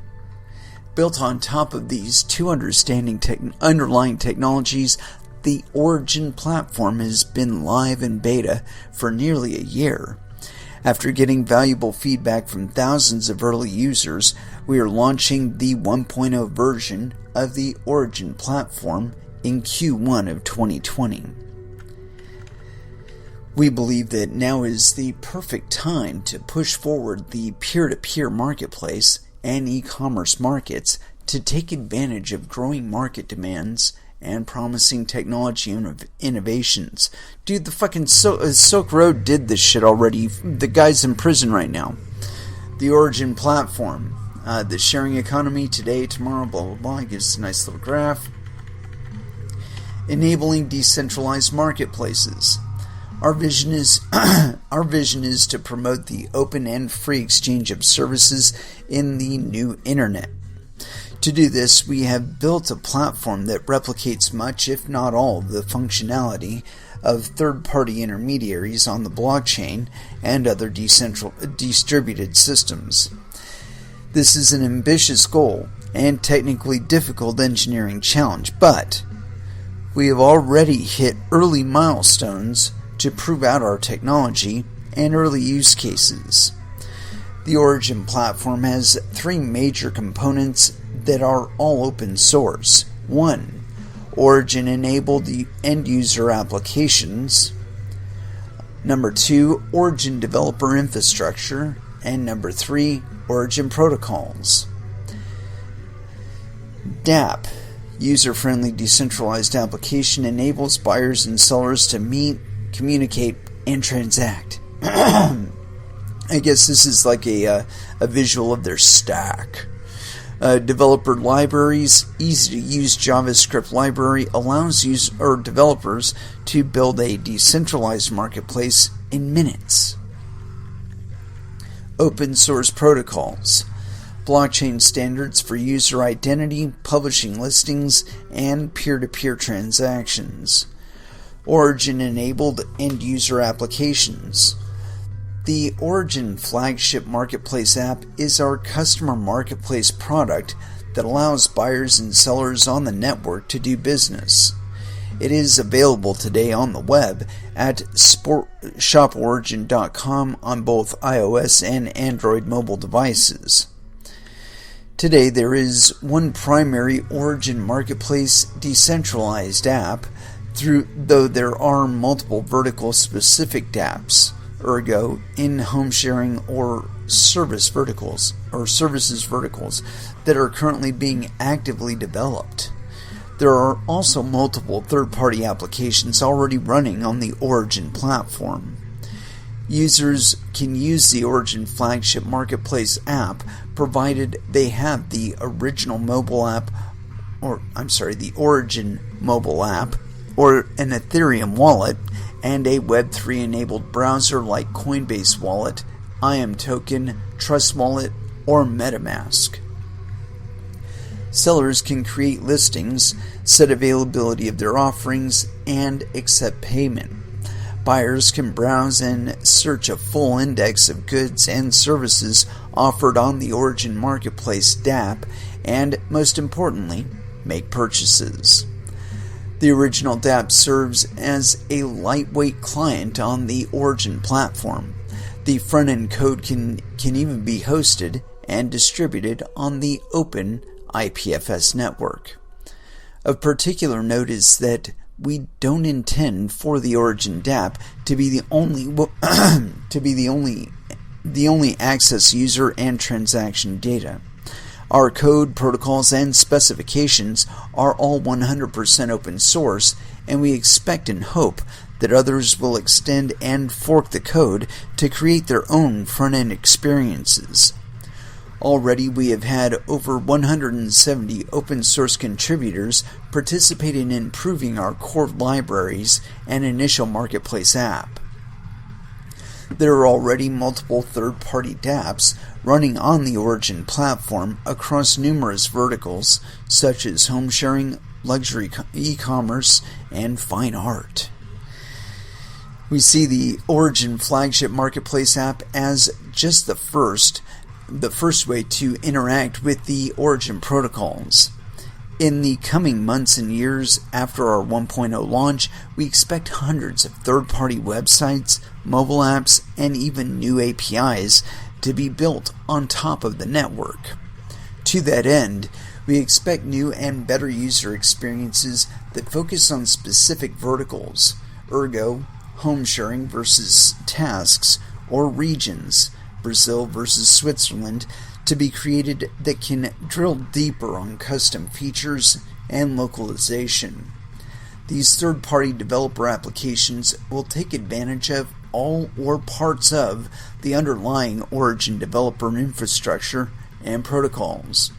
Built on top of these two underlying technologies, the Origin platform has been live in beta for nearly a year. After getting valuable feedback from thousands of early users, we are launching the 1.0 version of the Origin platform in Q1 of 2020. We believe that now is the perfect time to push forward the peer-to-peer marketplace and e-commerce markets to take advantage of growing market demands and promising technology innovations. Dude, the fucking Silk Road did this shit already. The guy's in prison right now. The Origin platform, the sharing economy today, tomorrow, blah, blah, blah. It gives a nice little graph. Enabling decentralized marketplaces. Our vision is to promote the open and free exchange of services in the new internet. To do this, we have built a platform that replicates much, if not all, of the functionality of third-party intermediaries on the blockchain and other distributed systems. This is an ambitious goal and technically difficult engineering challenge, but we have already hit early milestones to prove out our technology and early use cases. The Origin platform has three major components that are all open source. 1. Origin-enabled end-user applications. Number 2. Origin developer infrastructure. And number 3. Origin protocols. DApp, user-friendly decentralized application, enables buyers and sellers to meet, communicate, and transact. I guess this is like a visual of their stack. Developer libraries, easy-to-use JavaScript library allows developers to build a decentralized marketplace in minutes. Open source protocols, blockchain standards for user identity, publishing listings, and peer-to-peer transactions. Origin-enabled end-user applications. The Origin flagship marketplace app is our customer marketplace product that allows buyers and sellers on the network to do business. It is available today on the web at shoporigin.com on both iOS and Android mobile devices. Today there is one primary Origin marketplace decentralized app, though there are multiple vertical specific dApps. Ergo, in-home sharing or services verticals that are currently being actively developed. There are also multiple third-party applications already running on the Origin platform. Users can use the Origin flagship marketplace app provided they have the Origin mobile app or an Ethereum wallet and a Web3-enabled browser like Coinbase Wallet, IamToken, Trust Wallet, or MetaMask. Sellers can create listings, set availability of their offerings, and accept payment. Buyers can browse and search a full index of goods and services offered on the Origin Marketplace dApp, and, most importantly, make purchases. The original dApp serves as a lightweight client on the Origin platform. The front-end code can even be hosted and distributed on the open IPFS network. Of particular note is that we don't intend for the Origin dApp to be the only access user and transaction data. Our code, protocols, and specifications are all 100% open source, and we expect and hope that others will extend and fork the code to create their own front-end experiences. Already, we have had over 170 open source contributors participating in improving our core libraries and initial marketplace app. There are already multiple third-party dApps running on the Origin platform across numerous verticals, such as home sharing, luxury e-commerce, and fine art. We see the Origin flagship marketplace app as just the first way to interact with the Origin protocols. In the coming months and years after our 1.0 launch, we expect hundreds of third-party websites, mobile apps, and even new APIs to be built on top of the network. To that end, we expect new and better user experiences that focus on specific verticals, ergo, home sharing versus tasks, or regions, Brazil versus Switzerland, to be created that can drill deeper on custom features and localization. These third-party developer applications will take advantage of all or parts of the underlying Origin developer infrastructure and protocols.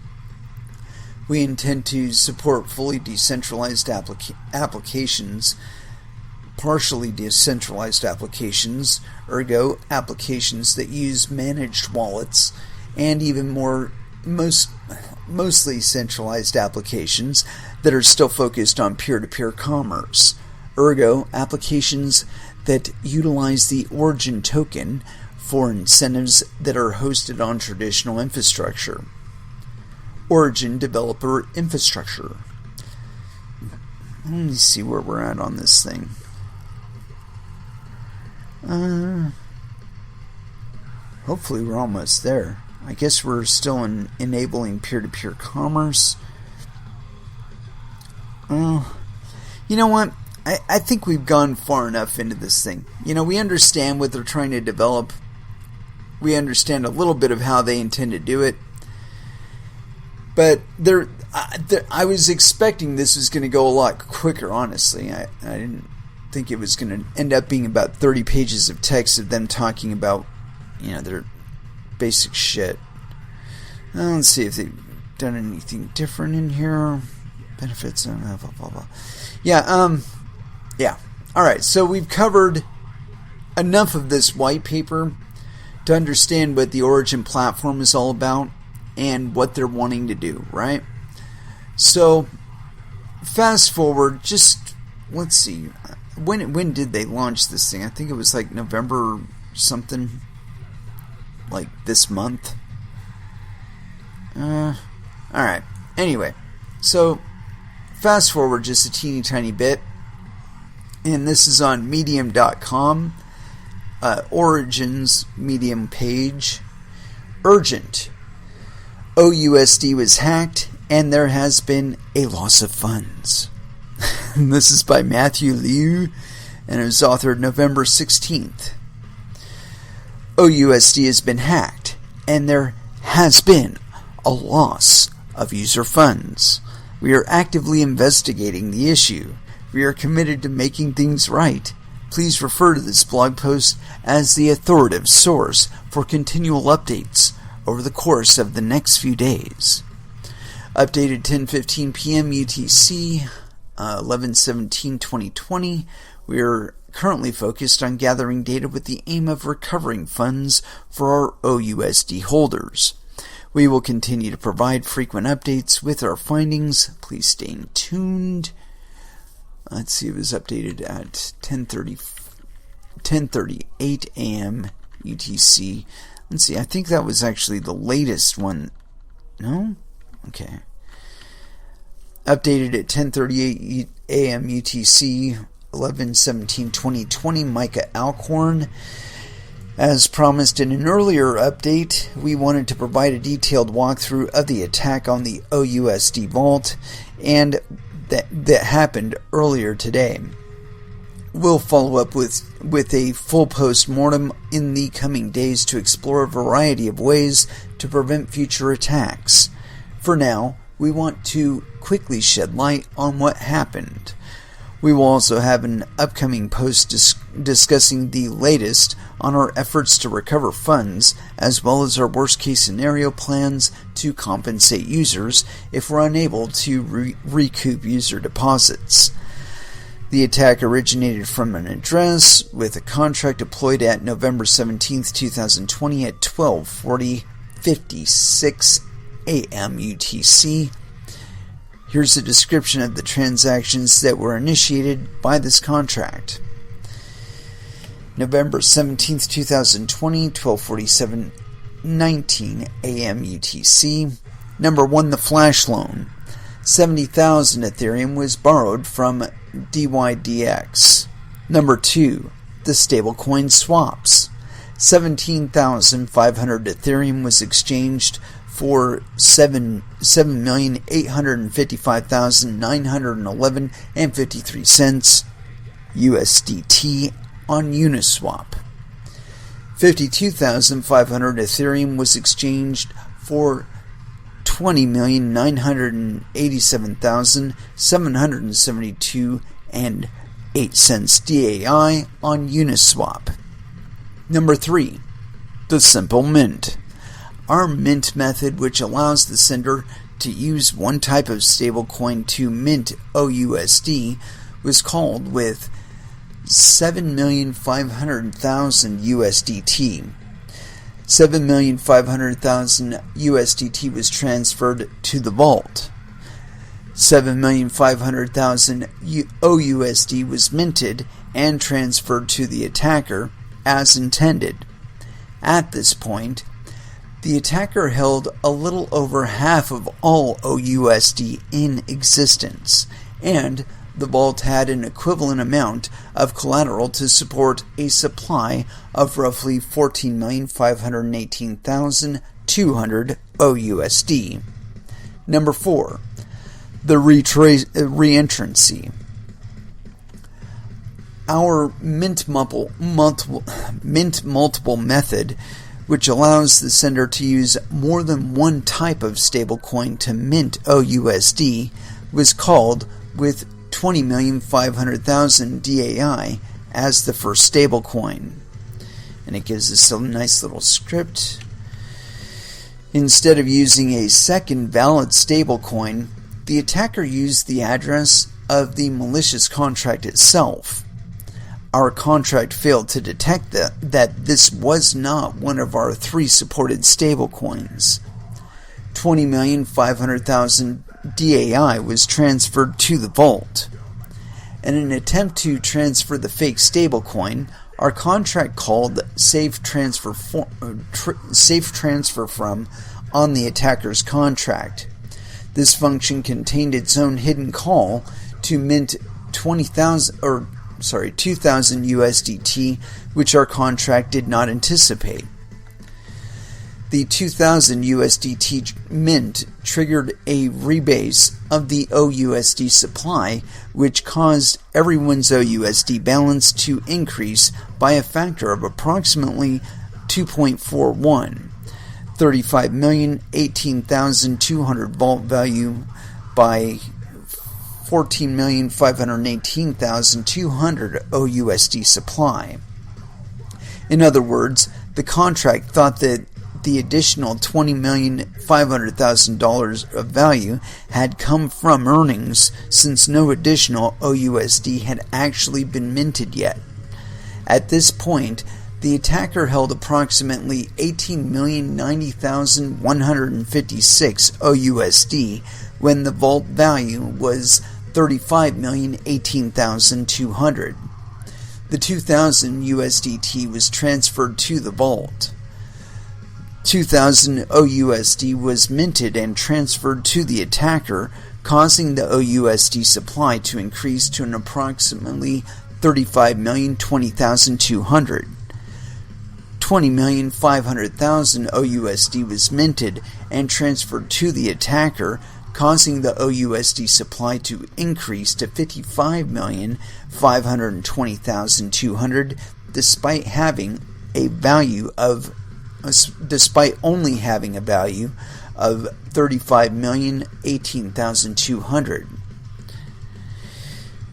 We intend to support fully decentralized applications, partially decentralized applications, ergo applications that use managed wallets, and even more mostly centralized applications that are still focused on peer-to-peer commerce, ergo applications that utilize the Origin token for incentives that are hosted on traditional infrastructure. Origin developer infrastructure. Let me see where we're at on this thing. Hopefully we're almost there. I guess we're still enabling peer-to-peer commerce. You know what? I think we've gone far enough into this thing. We understand what they're trying to develop. We understand a little bit of how they intend to do it. But I was expecting this was going to go a lot quicker, honestly. I didn't think it was going to end up being about 30 pages of text of them talking about, their basic shit. Let's see if they've done anything different in here. Benefits, blah, blah, blah. Yeah. Alright, so we've covered enough of this white paper to understand what the Origin platform is all about and what they're wanting to do, right? So, fast forward, let's see. When did they launch this thing? I think it was like November something, like this month. Alright, anyway, so fast forward just a teeny tiny bit, and this is on medium.com, Origin's Medium page. Urgent. OUSD was hacked, and there has been a loss of funds. And this is by Matthew Liu, and it was authored November 16th. OUSD has been hacked, and there has been a loss of user funds. We are actively investigating the issue. We are committed to making things right. Please refer to this blog post as the authoritative source for continual updates over the course of the next few days. Updated 10:15 p.m. UTC, 11/17/2020. We are currently focused on gathering data with the aim of recovering funds for our OUSD holders. We will continue to provide frequent updates with our findings. Please stay tuned. Let's see, it was updated at 10:38 a.m. UTC. Let's see, I think that was actually the latest one. No? Okay. Updated at 10:38 a.m. UTC, 11/17/2020, Micah Alcorn. As promised in an earlier update, we wanted to provide a detailed walkthrough of the attack on the OUSD vault, and that happened earlier today. We'll follow up with a full post-mortem in the coming days to explore a variety of ways to prevent future attacks. For now, we want to quickly shed light on what happened. We will also have an upcoming post discussing the latest on our efforts to recover funds, as well as our worst-case scenario plans to compensate users if we're unable to recoup user deposits. The attack originated from an address with a contract deployed at November 17, 2020 at 12:56 a.m. UTC. Here's a description of the transactions that were initiated by this contract. November 17, 2020, 12:47:19 a.m. UTC. Number 1, the flash loan. 70,000 Ethereum was borrowed from DYDX. Number 2, the stablecoin swaps. 17,500 Ethereum was exchanged for 7,855,911.53 USDT on Uniswap. 52,500 Ethereum was exchanged for 20,987,772.08 DAI on Uniswap. Number 3, the simple mint. Our mint method, which allows the sender to use one type of stablecoin to mint OUSD, was called with 7,500,000 USDT. 7,500,000 USDT was transferred to the vault. 7,500,000 OUSD was minted and transferred to the attacker as intended. At this point, the attacker held a little over half of all OUSD in existence, and the vault had an equivalent amount of collateral to support a supply of roughly 14,518,200 OUSD. Number 4, the reentrancy. Our mint multiple method, which allows the sender to use more than one type of stablecoin to mint OUSD, was called with 20,500,000 DAI as the first stablecoin. And it gives us a nice little script. Instead of using a second valid stablecoin, the attacker used the address of the malicious contract itself. Our contract failed to detect that this was not one of our 3 supported stablecoins. 20,500,000 DAI was transferred to the vault. In an attempt to transfer the fake stablecoin, our contract called safe transfer from on the attacker's contract. This function contained its own hidden call to mint 2,000 USDT, which our contract did not anticipate. The 2,000 USDT mint triggered a rebase of the OUSD supply, which caused everyone's OUSD balance to increase by a factor of approximately 2.41. 35,018,200 vault value by 14,518,200 OUSD supply. In other words, the contract thought that the additional $20,500,000 of value had come from earnings, since no additional OUSD had actually been minted yet. At this point, the attacker held approximately 18,090,156 OUSD when the vault value was 35,018,200. The 2,000 USDT was transferred to the vault. 2,000 OUSD was minted and transferred to the attacker, causing the OUSD supply to increase to an approximately 35,020,200. 20,500,000 OUSD was minted and transferred to the attacker, causing the OUSD supply to increase to 55,520,200 despite only having a value of 35,018,200.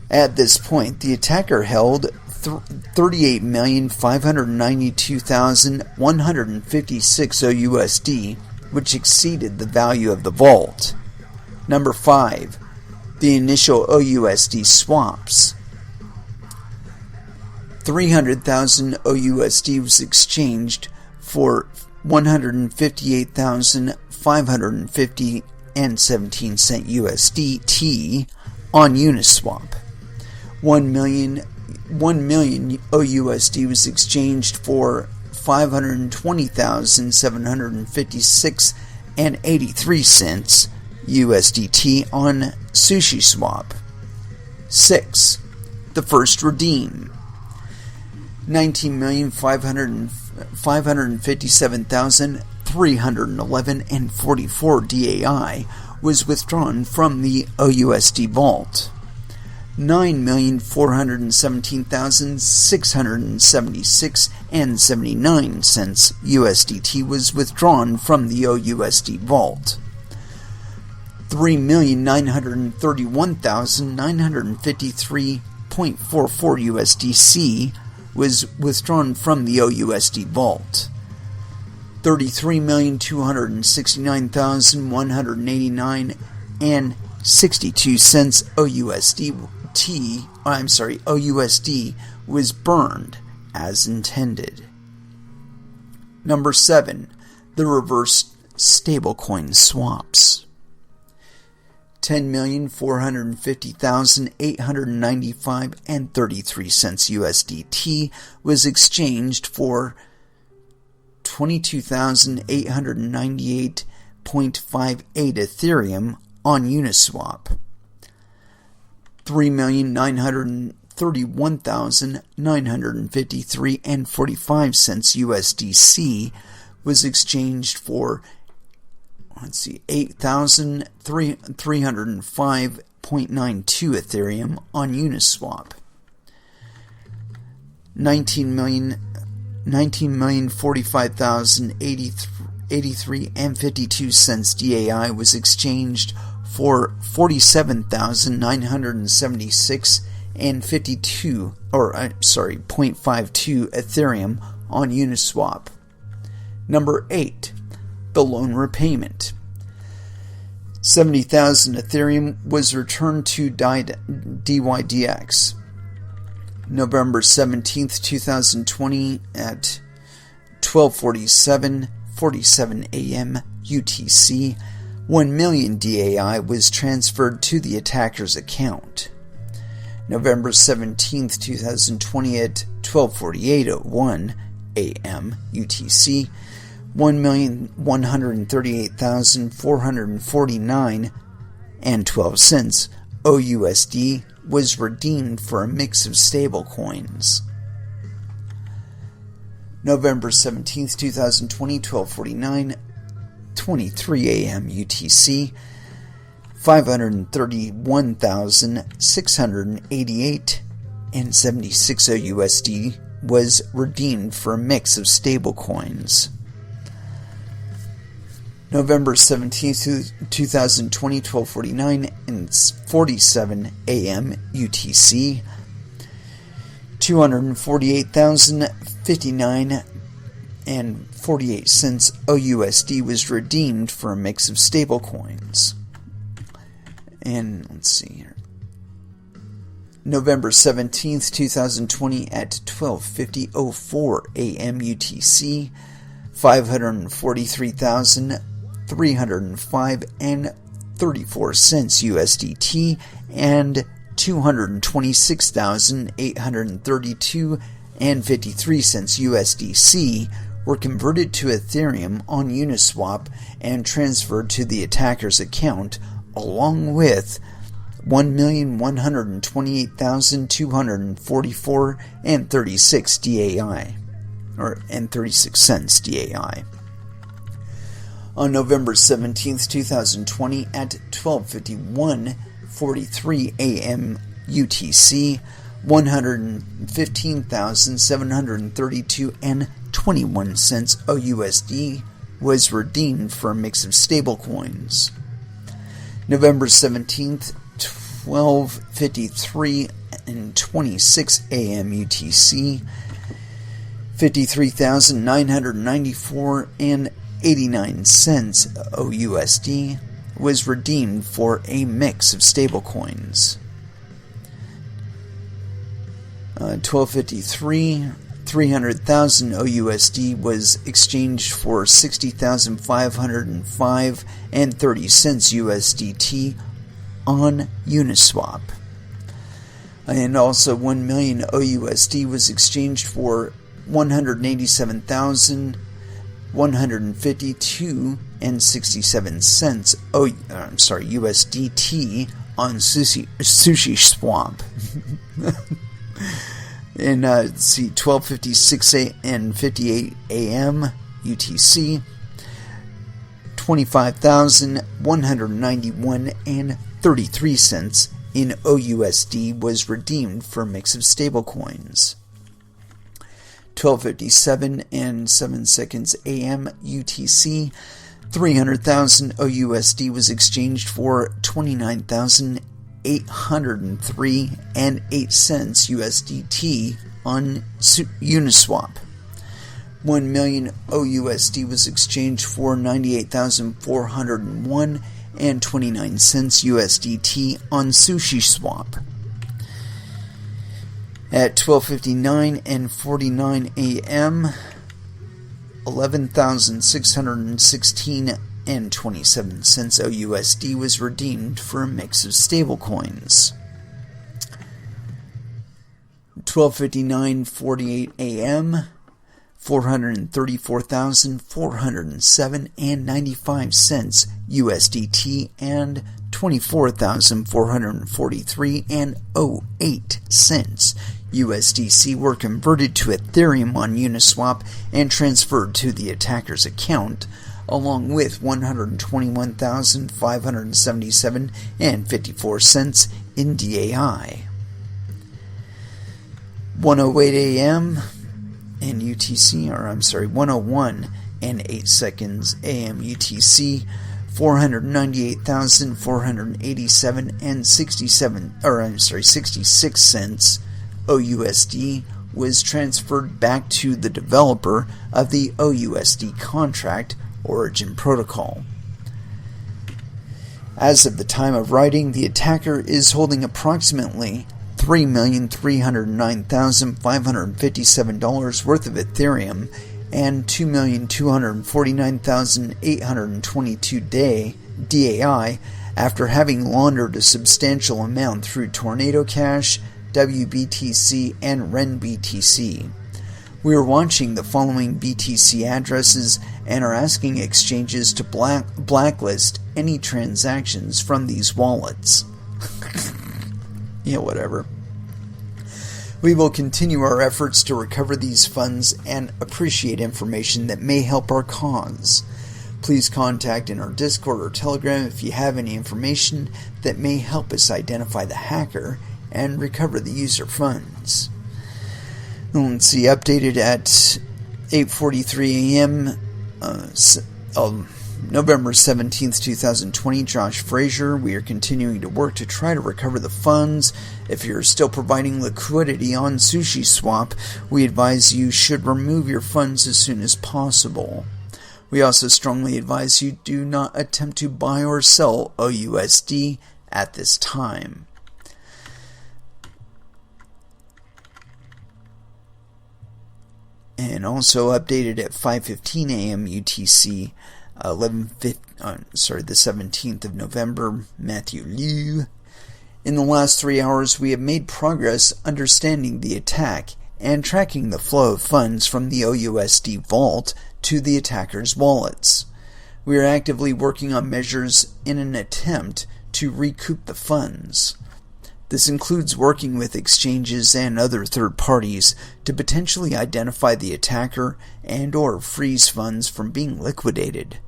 At this point, the attacker held 38,592,156 OUSD, which exceeded the value of the vault. Number 5. The initial OUSD swaps. 300,000 OUSD was exchanged for 158,550 and 17 cent USDT on Uniswap. 1 million OUSD was exchanged for 520,756 and 83 cents USDT on SushiSwap. 6. The first redeem. 19,557,311 and 44 DAI was withdrawn from the OUSD vault. 9,417,676 and 79 cents USDT was withdrawn from the OUSD vault. 3,931,953.44 USDC was withdrawn from the OUSD vault. 33,269,189 and 62 cents OUSD was burned as intended. Number 7. The reverse stablecoin swaps. 10,450,895 and 33 cents USDT was exchanged for 22,898.58 Ethereum on Uniswap. 3,931,953 and 45 cents USDC was exchanged for 8,305.92 Ethereum on Uniswap. 19,045,083 and 52 cents DAI was exchanged for 47,976 and 0.52 Ethereum on Uniswap. Number 8. The loan repayment. 70,000 Ethereum was returned to DYDX. November 17th, 2020 at 12:47 a.m. UTC, 1 million DAI was transferred to the attacker's account. November 17th, 2020 at 12:48 a.m. UTC, 1,138,449 and 12 cents OUSD was redeemed for a mix of stablecoins. November 17th, 2020, 12:49, a.m. UTC, 531,688 and 76 OUSD was redeemed for a mix of stablecoins. November 17th, 2020, 12:49 and 47 a.m. UTC, 248,059 and 48 cents OUSD was redeemed for a mix of stablecoins. And let's see here. November 17th, 2020 at 12:04 a.m. UTC, 543,305 and 34 cents USDT and 226,832 and 53 cents USDC were converted to Ethereum on Uniswap and transferred to the attacker's account, along with 1,128,244 and 36 DAI, and 36 cents DAI. On November 17th, 2020 at 12:51:43 a.m. UTC, 115,732.21 OUSD was redeemed for a mix of stablecoins. November 17th, 12:53:26 a.m. UTC, 53,994.89 OUSD was redeemed for a mix of stablecoins. 12:53, 300,000 OUSD was exchanged for 60,505.30 USDT on Uniswap. And also 1 million OUSD was exchanged for 187,152.67 USDT on Sushi Swap. And let's see, 12:56 and 58 a.m. UTC, 25,191.33 in OUSD was redeemed for a mix of stablecoins. 12:57 and 7 seconds a.m. UTC, 300,000 OUSD was exchanged for 29,803.08 USDT on Uniswap. 1 million OUSD was exchanged for 98,401.29 USDT on Sushi Swap. At 12:59 and 49 a.m., 11,616.27 OUSD was redeemed for a mix of stablecoins. 12:59:48 a.m., 434,407.95 USDT and 24,443.08 USDC were converted to Ethereum on Uniswap and transferred to the attacker's account, along with 121,577.54 in DAI. 1:08 a.m. and UTC, 1:01 and 8 seconds a.m. UTC, 498,487.66 OUSD was transferred back to the developer of the OUSD contract Origin Protocol. As of the time of writing, the attacker is holding approximately $3,309,557 worth of Ethereum and 2,249,822 DAI after having laundered a substantial amount through Tornado Cash, WBTC, and RenBTC. We are watching the following BTC addresses and are asking exchanges to blacklist any transactions from these wallets. Yeah, whatever. We will continue our efforts to recover these funds and appreciate information that may help our cause. Please contact in our Discord or Telegram if you have any information that may help us identify the hacker and recover the user funds. Let's see, updated at 8:43 a.m. November 17th, 2020, Josh Frazier. We are continuing to work to try to recover the funds. If you're still providing liquidity on Sushi Swap, we advise you should remove your funds as soon as possible. We also strongly advise you do not attempt to buy or sell OUSD at this time. And also updated at 5:15 a.m. UTC, the 17th of November, Matthew Liu. In the last 3 hours, we have made progress understanding the attack and tracking the flow of funds from the OUSD vault to the attacker's wallets. We are actively working on measures in an attempt to recoup the funds. This includes working with exchanges and other third parties to potentially identify the attacker and/or freeze funds from being liquidated.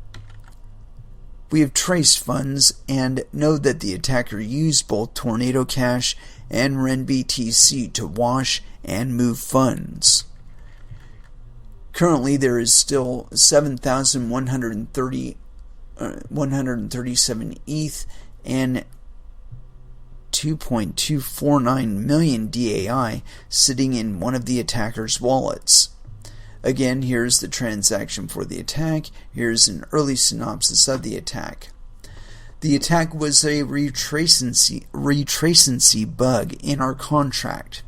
We have traced funds and know that the attacker used both Tornado Cash and RenBTC to wash and move funds. Currently, there is still 137 ETH and 2.249 million DAI sitting in one of the attacker's wallets. Again, here's the transaction for the attack. Here's an early synopsis of the attack. The attack was a retracency bug in our contract.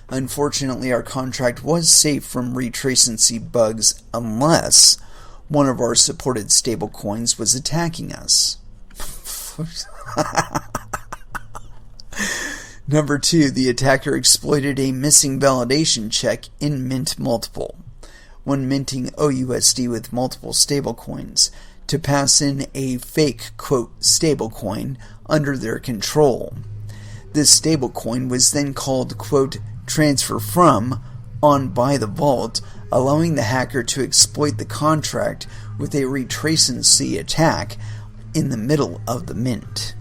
Unfortunately, our contract was safe from retracency bugs unless one of our supported stablecoins was attacking us. Number 2, the attacker exploited a missing validation check in Mint Multiple when minting OUSD with multiple stablecoins to pass in a fake, quote, stablecoin under their control. This stablecoin was then called, quote, transfer from on by the vault, allowing the hacker to exploit the contract with a retracency attack in the middle of the mint.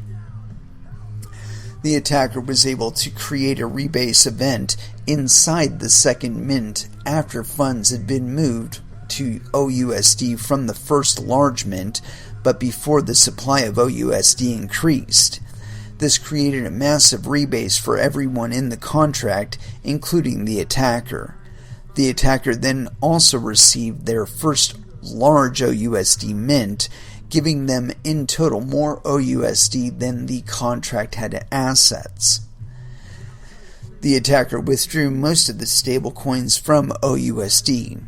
The attacker was able to create a rebase event inside the second mint after funds had been moved to OUSD from the first large mint, but before the supply of OUSD increased. This created a massive rebase for everyone in the contract, including the attacker. The attacker then also received their first large OUSD mint, giving them in total more OUSD than the contract had assets. The attacker withdrew most of the stablecoins from OUSD.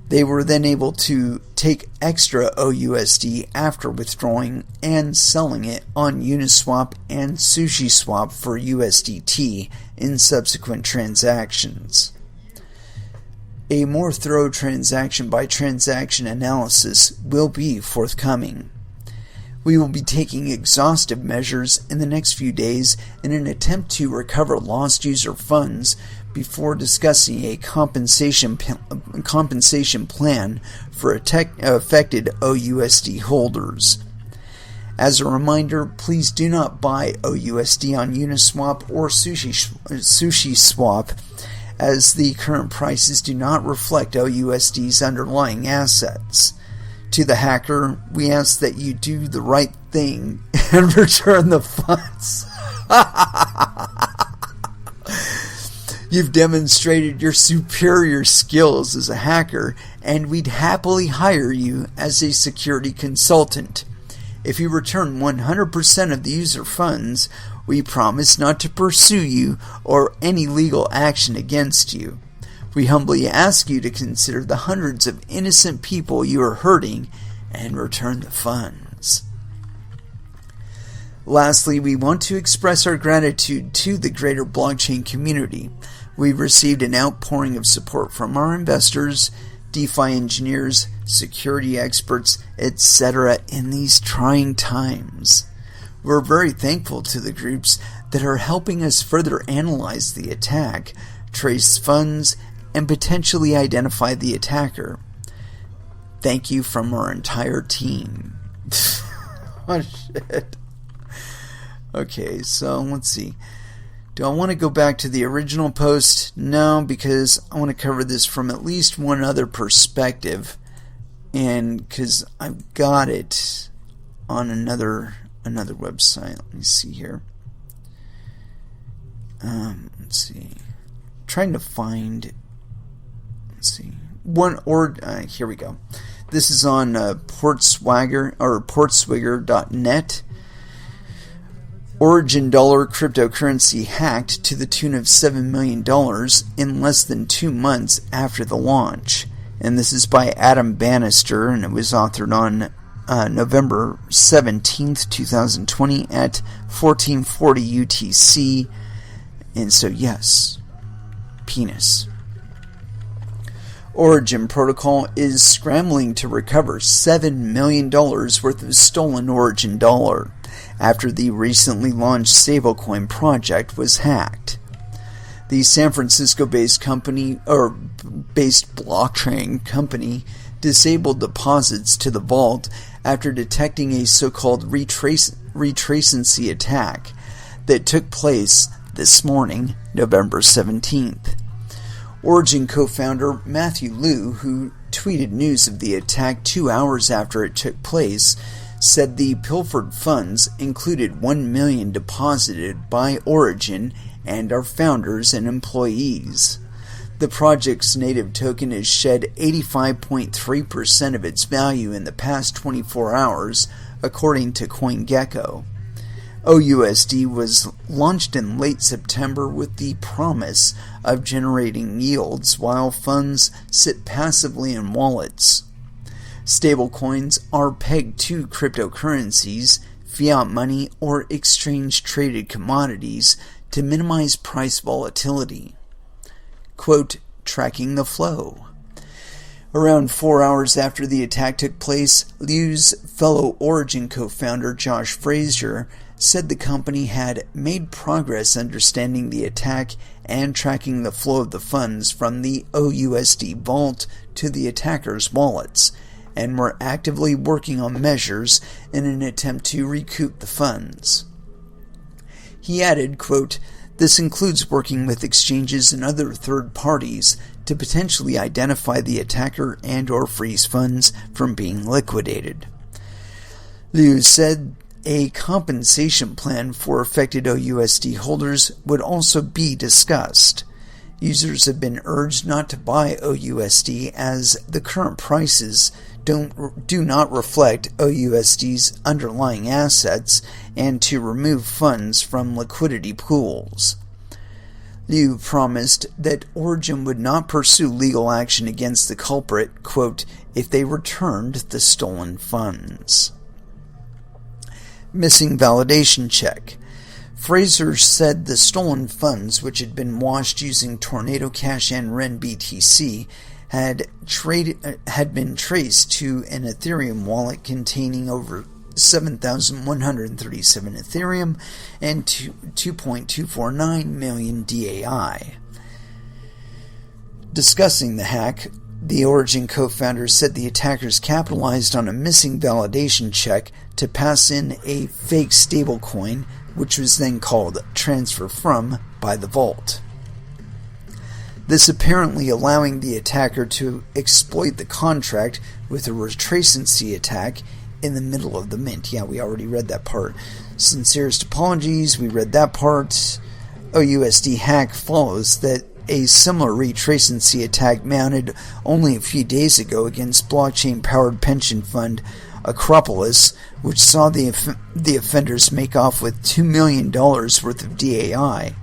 They were then able to take extra OUSD after withdrawing and selling it on Uniswap and SushiSwap for USDT in subsequent transactions. A more thorough transaction-by-transaction analysis will be forthcoming. We will be taking exhaustive measures in the next few days in an attempt to recover lost user funds before discussing a compensation plan for affected OUSD holders. As a reminder, please do not buy OUSD on Uniswap or SushiSwap, as the current prices do not reflect OUSD's underlying assets. To the hacker, we ask that you do the right thing and return the funds. You've demonstrated your superior skills as a hacker, and we'd happily hire you as a security consultant. If you return 100% of the user funds, we promise not to pursue you or any legal action against you. We humbly ask you to consider the hundreds of innocent people you are hurting and return the funds. Lastly, we want to express our gratitude to the greater blockchain community. We've received an outpouring of support from our investors, DeFi engineers, security experts, etc. in these trying times. We're very thankful to the groups that are helping us further analyze the attack, trace funds, and potentially identify the attacker. Thank you from our entire team. Oh shit. Okay, so let's see. Do I want to go back to the original post? No, because I want to cover this from at least one other perspective, and because I've got it on another website. Let me see here. Let's see. Trying to find. Let's see. Here we go. This is on portswigger.net. Origin dollar cryptocurrency hacked to the tune of $7 million in less than 2 months after the launch. And this is by Adam Bannister, and it was authored on November 17th, 2020 at 1440 UTC. And so, yes, penis. Origin Protocol is scrambling to recover $7 million worth of stolen Origin dollar after the recently launched stablecoin project was hacked. The San Francisco-based blockchain company disabled deposits to the vault after detecting a so-called retracency attack that took place this morning, November 17th. Origin co-founder Matthew Liu, who tweeted news of the attack 2 hours after it took place, said the pilfered funds included $1 million deposited by Origin and our founders and employees. The project's native token has shed 85.3% of its value in the past 24 hours, according to CoinGecko. OUSD was launched in late September with the promise of generating yields while funds sit passively in wallets. Stablecoins are pegged to cryptocurrencies, fiat money, or exchange-traded commodities to minimize price volatility. Quote, tracking the flow. Around 4 hours after the attack took place, Liu's fellow Origin co-founder Josh Frazier said the company had made progress understanding the attack and tracking the flow of the funds from the OUSD vault to the attackers' wallets, and were actively working on measures in an attempt to recoup the funds. He added, quote, this includes working with exchanges and other third parties to potentially identify the attacker and or freeze funds from being liquidated. Liu said a compensation plan for affected OUSD holders would also be discussed. Users have been urged not to buy OUSD as the current prices do not reflect OUSD's underlying assets and to remove funds from liquidity pools. Liu promised that Origin would not pursue legal action against the culprit, quote, if they returned the stolen funds. Missing validation check. Fraser said the stolen funds, which had been washed using Tornado Cash and Ren BTC, had been traced to an Ethereum wallet containing over 7,137 Ethereum and 2.249 million DAI. Discussing the hack, the Origin co-founder said the attackers capitalized on a missing validation check to pass in a fake stablecoin, which was then called Transfer From by the vault. This apparently allowing the attacker to exploit the contract with a retracency attack in the middle of the mint. Yeah, we already read that part. Sincerest apologies, we read that part. OUSD hack follows that a similar retracency attack mounted only a few days ago against blockchain-powered pension fund Acropolis, which saw the offenders make off with $2 million worth of DAI.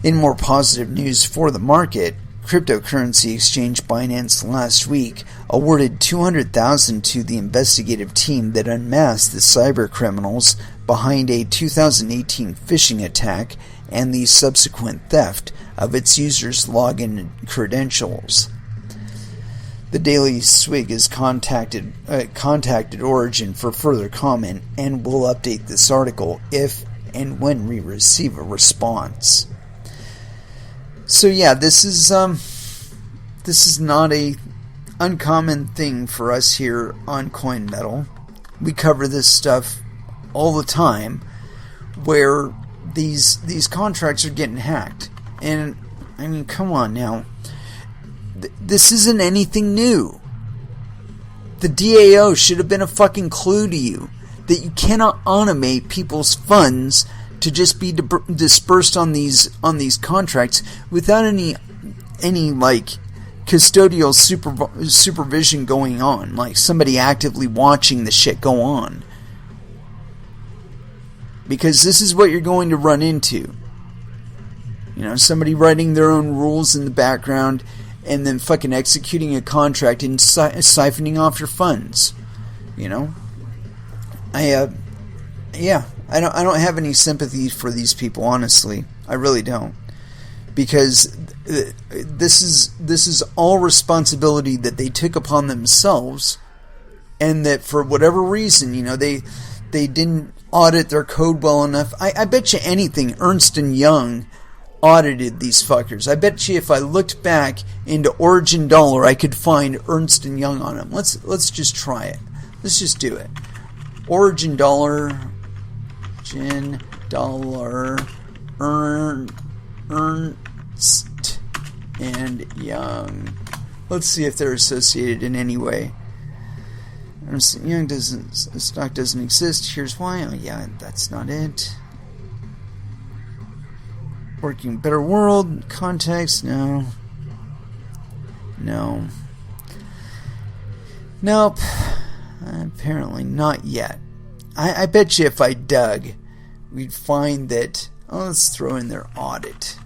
In more positive news for the market, cryptocurrency exchange Binance last week awarded $200,000 to the investigative team that unmasked the cyber criminals behind a 2018 phishing attack and the subsequent theft of its users' login credentials. The Daily Swig has contacted Origin for further comment and will update this article if and when we receive a response. So yeah, this is not a uncommon thing for us here on Coin Metal. We cover this stuff all the time, where these contracts are getting hacked. And I mean, come on now, this isn't anything new. The DAO should have been a fucking clue to you that you cannot automate people's funds to just be dispersed on these contracts without any like custodial supervision going on, like somebody actively watching the shit go on. Because this is what you're going to run into. You know, somebody writing their own rules in the background and then fucking executing a contract and siphoning off your funds. You know, I don't have any sympathy for these people, honestly. I really don't, because this is all responsibility that they took upon themselves, and that for whatever reason, you know, they didn't audit their code well enough. I bet you anything, Ernst & Young audited these fuckers. I bet you if I looked back into Origin Dollar, I could find Ernst & Young on them. Let's just try it. Let's just do it. Origin Dollar, Ernst & Young. Let's see if they're associated in any way. Ernst & Young stock doesn't exist. Here's why. Oh yeah, that's not it. Working Better World context, no. Nope. Apparently not yet. I bet you if I dug, we'd find that. Oh, let's throw in their audit.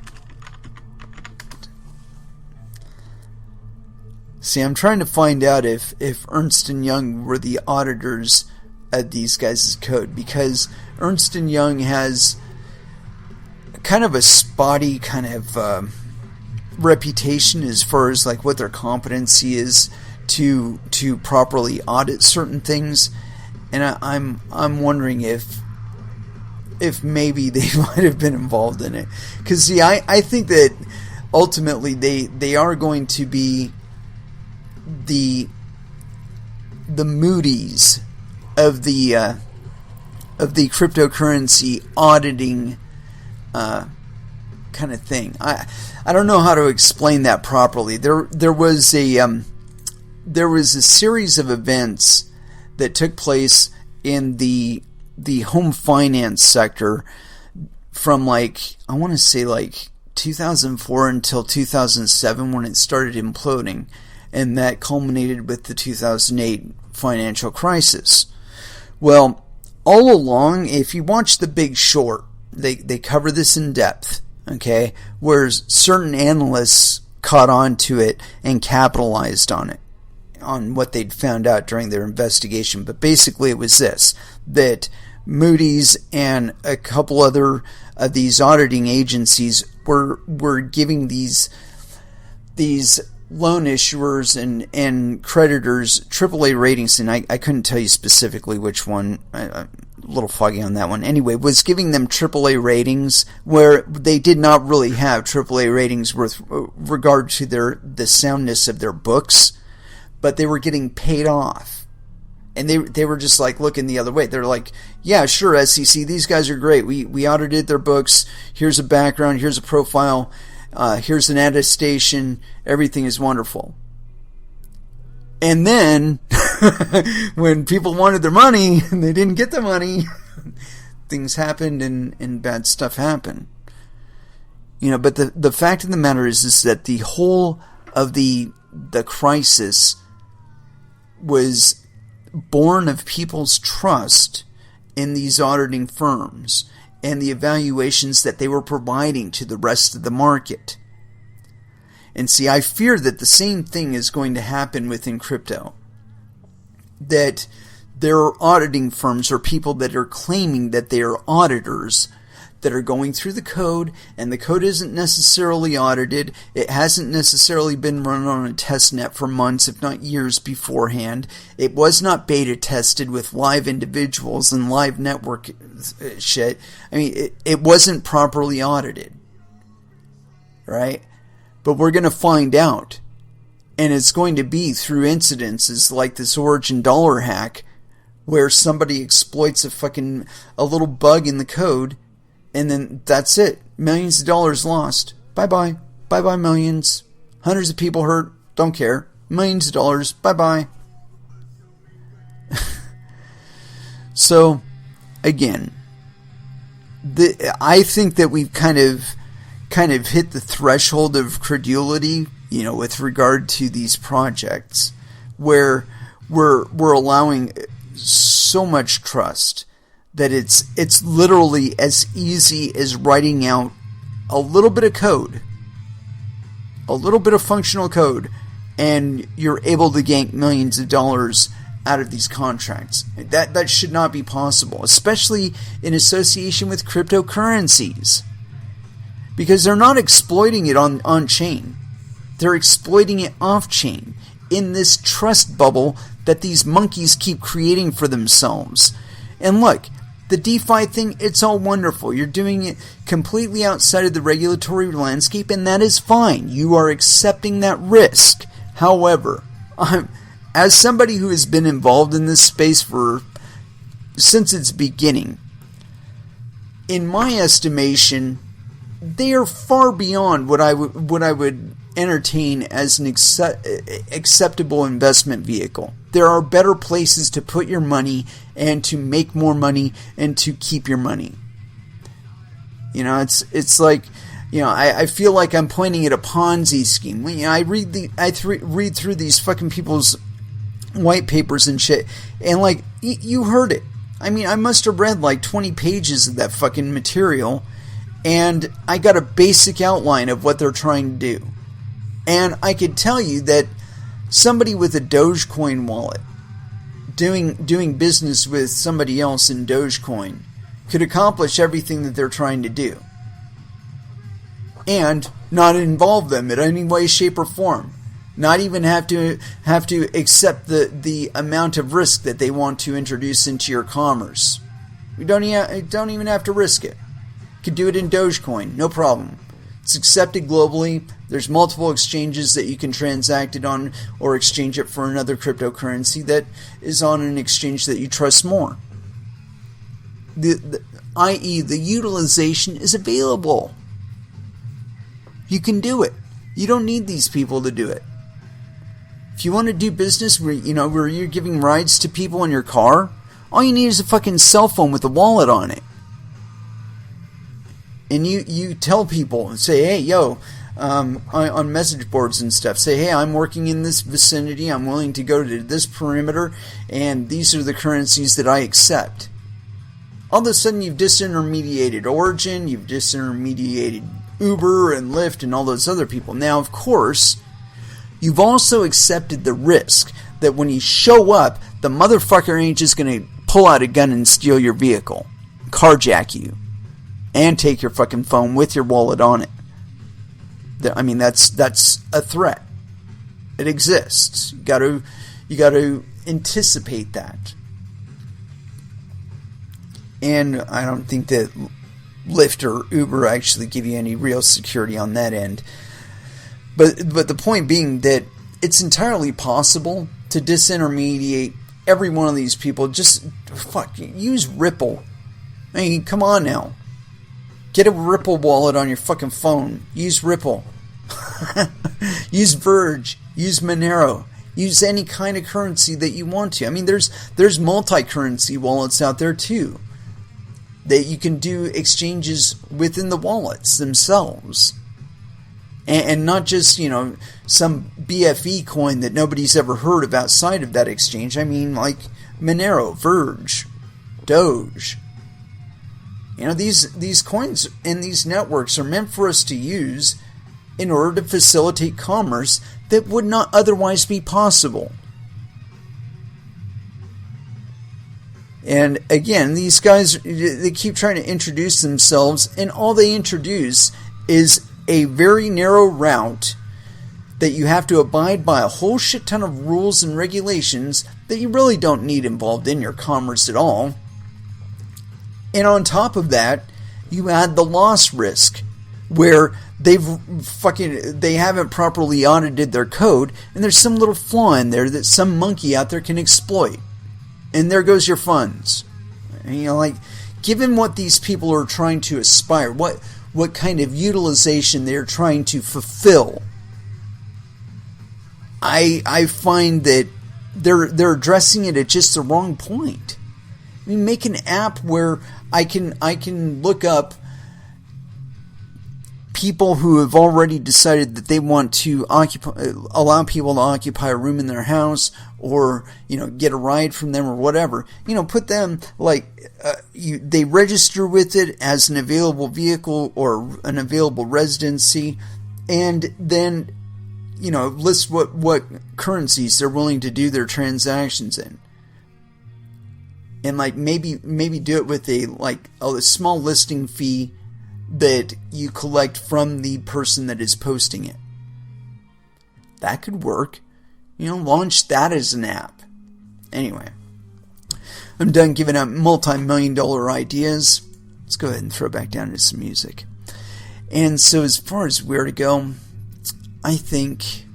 See, I'm trying to find out if Ernst & Young were the auditors of these guys' code, because Ernst & Young has kind of a spotty kind of reputation as far as like what their competency is to properly audit certain things, and I'm wondering if maybe they might have been involved in it, because see, I think that ultimately they are going to be the Moody's of the cryptocurrency auditing kind of thing. I don't know how to explain that properly. There was a series of events that took place in the home finance sector from like, I want to say like 2004 until 2007 when it started imploding, and that culminated with the 2008 financial crisis. Well, all along, if you watch The Big Short, they cover this in depth, okay, where certain analysts caught on to it and capitalized on it, on what they'd found out during their investigation. But basically it was this, that Moody's and a couple other of these auditing agencies were giving these loan issuers and creditors AAA ratings, and I couldn't tell you specifically which one, a little foggy on that one. Anyway, was giving them AAA ratings where they did not really have AAA ratings with regard to the soundness of their books, but they were getting paid off. And they were just like looking the other way. They're like, yeah, sure, SEC, these guys are great. We audited their books. Here's a background. Here's a profile. Here's an attestation. Everything is wonderful. And then, when people wanted their money and they didn't get the money, things happened and bad stuff happened. You know, but the fact of the matter is that the whole of the crisis was born of people's trust in these auditing firms and the evaluations that they were providing to the rest of the market. And see, I fear that the same thing is going to happen within crypto. That there are auditing firms or people that are claiming that they are auditors that are going through the code, and the code isn't necessarily audited. It hasn't necessarily been run on a test net for months, if not years beforehand. It was not beta tested with live individuals and live network shit. I mean, it wasn't properly audited. Right? But we're going to find out. And it's going to be through incidences like this Origin Dollar hack, where somebody exploits a little bug in the code, and then that's it. Millions of dollars lost. Bye-bye. Bye-bye millions. Hundreds of people hurt. Don't care. Millions of dollars. Bye-bye. So, again, I think that we've kind of hit the threshold of credulity, you know, with regard to these projects, where we're allowing so much trust that it's literally as easy as writing out a little bit of code, a little bit of functional code, and you're able to gank millions of dollars out of these contracts. That should not be possible, especially in association with cryptocurrencies, because they're not exploiting it on chain. They're exploiting it off chain in this trust bubble that these monkeys keep creating for themselves. And look, The DeFi thing, it's all wonderful. You're doing it completely outside of the regulatory landscape, and that is fine. You are accepting that risk. However, as somebody who has been involved in this space since its beginning, in my estimation, they are far beyond what I would entertain as an acceptable investment vehicle. There are better places to put your money and to make more money and to keep your money. You know, it's like, you know, I feel like I'm pointing at a Ponzi scheme. You know, I read through these fucking people's white papers and shit, and like, you heard it. I mean, I must have read like 20 pages of that fucking material, and I got a basic outline of what they're trying to do. And I could tell you that somebody with a Dogecoin wallet doing business with somebody else in Dogecoin could accomplish everything that they're trying to do and not involve them in any way, shape, or form. Not even have to accept the amount of risk that they want to introduce into your commerce. You don't even have to risk it. You could do it in Dogecoin, no problem. It's accepted globally. There's multiple exchanges that you can transact it on or exchange it for another cryptocurrency that is on an exchange that you trust more. I.e., the utilization is available. You can do it. You don't need these people to do it. If you want to do business where you're giving rides to people in your car, all you need is a fucking cell phone with a wallet on it. And you tell people and say, hey, yo, on message boards and stuff, say, hey, I'm working in this vicinity, I'm willing to go to this perimeter, and these are the currencies that I accept. All of a sudden you've disintermediated Origin, you've disintermediated Uber and Lyft and all those other people. Now, of course, you've also accepted the risk that when you show up, the motherfucker ain't just going to pull out a gun and steal your vehicle, carjack you, and take your fucking phone with your wallet on it. I mean, that's a threat. It exists. You got to anticipate that. And I don't think that Lyft or Uber actually give you any real security on that end. But the point being that it's entirely possible to disintermediate every one of these people. Just use Ripple. I mean, come on now. Get a Ripple wallet on your fucking phone. Use Ripple. Use Verge. Use Monero. Use any kind of currency that you want to. I mean, there's multi-currency wallets out there too, that you can do exchanges within the wallets themselves. And not just, some BFE coin that nobody's ever heard of outside of that exchange. I mean, like Monero, Verge, Doge. These coins and these networks are meant for us to use in order to facilitate commerce that would not otherwise be possible. And again, these guys, they keep trying to introduce themselves, and all they introduce is a very narrow route that you have to abide by a whole shit ton of rules and regulations that you really don't need involved in your commerce at all. And on top of that, you add the loss risk, where they haven't properly audited their code, and there's some little flaw in there that some monkey out there can exploit. And there goes your funds. Given what these people are trying to aspire, what kind of utilization they're trying to fulfill, I find that they're addressing it at just the wrong point. I mean, make an app where I can look up people who have already decided that they want to allow people to occupy a room in their house, or get a ride from them or whatever. Put them they register with it as an available vehicle or an available residency, and then list what currencies they're willing to do their transactions in. And maybe do it with a small listing fee that you collect from the person that is posting it. That could work. Launch that as an app. Anyway, I'm done giving out multi-million-dollar ideas. Let's go ahead and throw back down to some music. And so as far as where to go, I think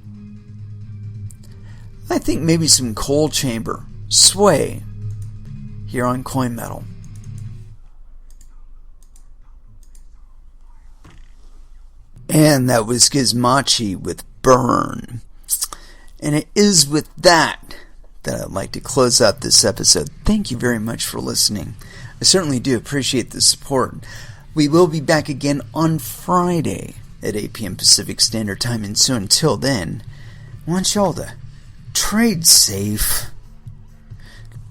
maybe some Coal Chamber, Sway, here on Coin Metal. And that was Gizmachi with Burn. And it is with that I'd like to close out this episode. Thank you very much for listening. I certainly do appreciate the support. We will be back again on Friday at 8 p.m. Pacific Standard Time. And so until then, I want y'all to trade safe.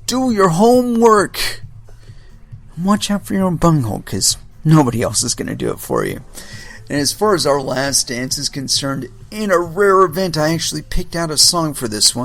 Do your homework. And watch out for your own bunghole, because nobody else is going to do it for you. And as far as our last dance is concerned, in a rare event, I actually picked out a song for this one.